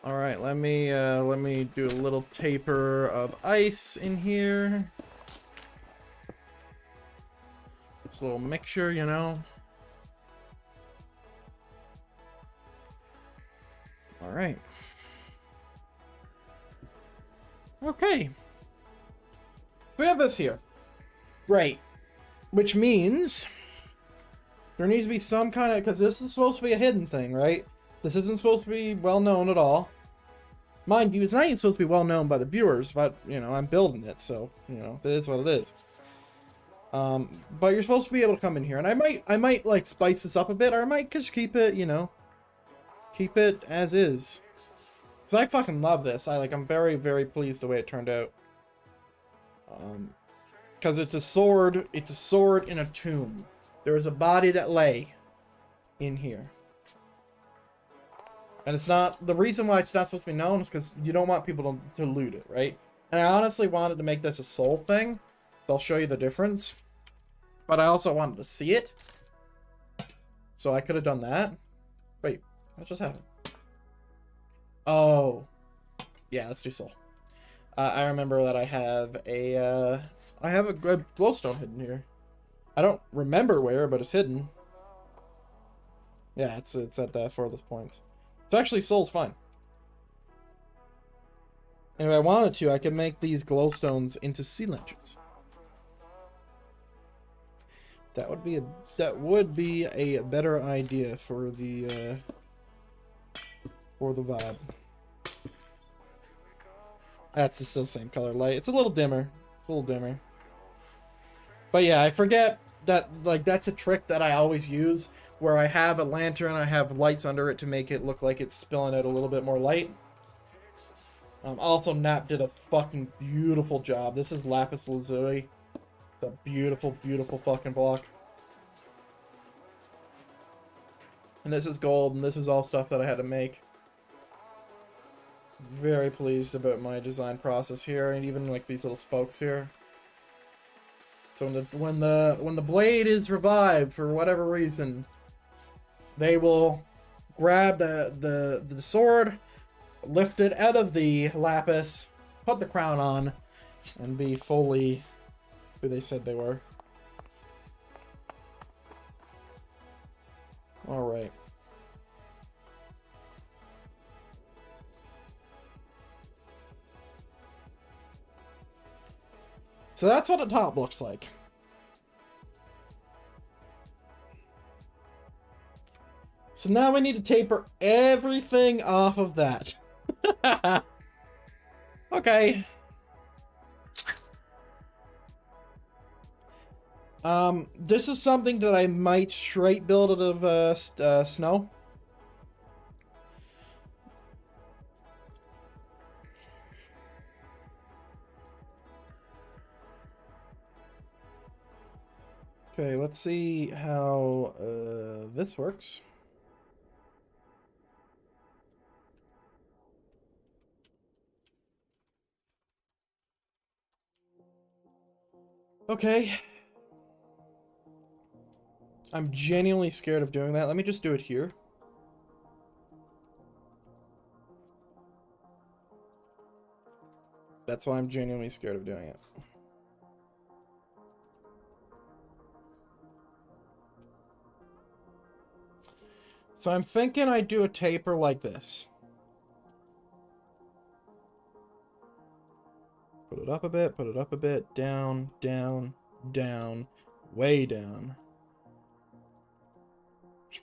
All right, let me do a little taper of ice in here. Just a little mixture, you know. All right. Okay. We have this here. Great. Which means there needs to be some kind of, because this is supposed to be a hidden thing, right? This isn't supposed to be well known at all. Mind you, it's not even supposed to be well known by the viewers, but, you know, I'm building it, so, you know, that is what it is. But you're supposed to be able to come in here, and I might, like, spice this up a bit, or I might just keep it, you know, keep it as is. Because I fucking love this. I'm very, very pleased the way it turned out. Because it's a sword in a tomb. There is a body that lay in here. And it's not, the reason why it's not supposed to be known is because you don't want people to loot it, right? And I honestly wanted to make this a soul thing, so I'll show you the difference. But I also wanted to see it. So I could have done that. Wait, what just happened? Oh. Yeah, let's do soul. I remember that I have a glowstone hidden here. I don't remember where, but it's hidden. Yeah, it's at the furthest points. So actually, soul's fine. And if I wanted to, I could make these glowstones into sea lanterns. That would be a better idea for the vibe. That's still the same color light. It's a little dimmer. It's a little dimmer. But yeah, I forget that, like, that's a trick that I always use, where I have a lantern, I have lights under it to make it look like it's spilling out a little bit more light. Also, Nap did a fucking beautiful job. This is lapis lazuli. It's a beautiful, beautiful fucking block. And this is gold, and this is all stuff that I had to make. Very pleased about my design process here, and even like these little spokes here. So when the blade is revived for whatever reason, they will grab the sword, lift it out of the lapis, put the crown on, and be fully who they said they were. Alright. So that's what the top looks like. So now we need to taper everything off of that. Okay. This is something that I might straight build out of snow. Okay, let's see how this works. Okay. I'm genuinely scared of doing that. Let me just do it here. That's why I'm genuinely scared of doing it. So I'm thinking I'd do a taper like this. Put it up a bit, down, down, down, way down.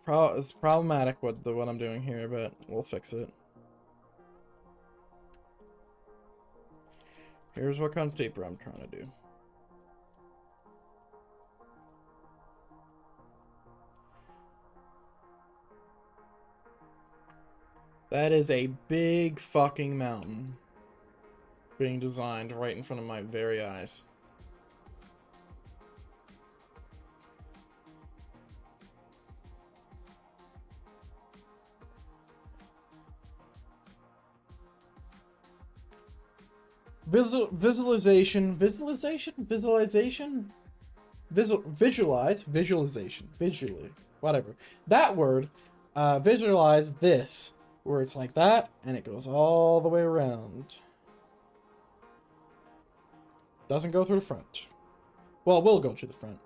It's problematic what I'm doing here, but we'll fix it. Here's what kind of taper I'm trying to do. That is a big fucking mountain being designed right in front of my very eyes. Visualization, visually, whatever. That word, visualize this, where it's like that, and it goes all the way around. Doesn't go through the front. Well, it will go to the front.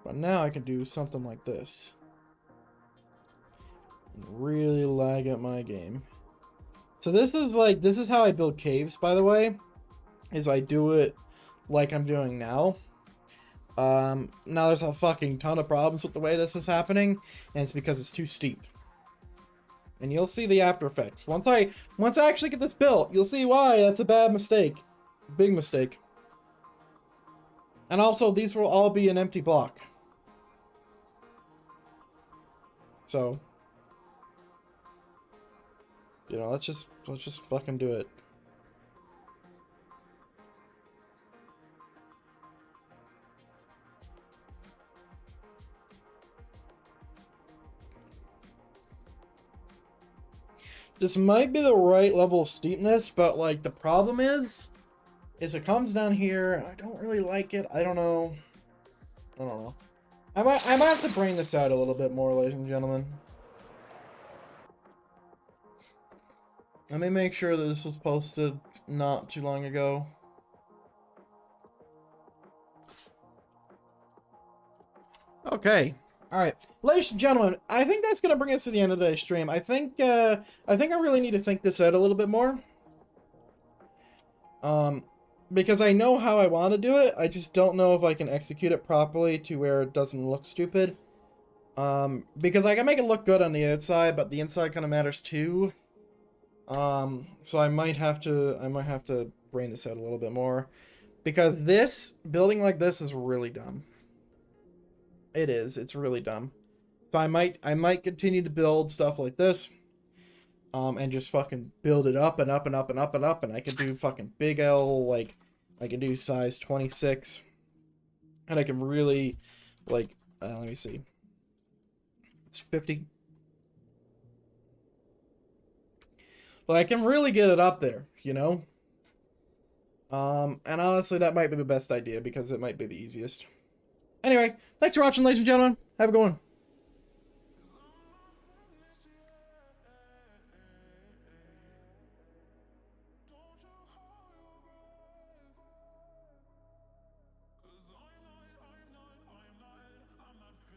But now I can do something like this. And really lag at my game. So this is how I build caves, by the way. Is I do it like I'm doing now. Now there's a fucking ton of problems with the way this is happening, and it's because it's too steep. And you'll see the after effects. Once I actually get this built, you'll see why that's a bad mistake. Big mistake. And also, these will all be an empty block. So, you know, let's just fucking do it. This might be the right level of steepness, but like the problem is it comes down here. I don't really like it. I don't know. I might have to bring this out a little bit more, ladies and gentlemen. Let me make sure that this was posted not too long ago. Okay. Alright. Ladies and gentlemen, I think that's going to bring us to the end of today's stream. I think I really need to think this out a little bit more. Because I know how I want to do it. I just don't know if I can execute it properly to where it doesn't look stupid. Because I can make it look good on the outside, but the inside kind of matters too. So I might have to brain this out a little bit more, because this building like this is really dumb. It is. It's really dumb. So I might continue to build stuff like this, and just fucking build it up and up and up and up and up, and I can do fucking big L, like I can do size 26, and I can really like let me see. It's 50. Well, I can really get it up there, you know? And honestly, that might be the best idea because it might be the easiest. Anyway, thanks for watching, ladies and gentlemen. Have a good one.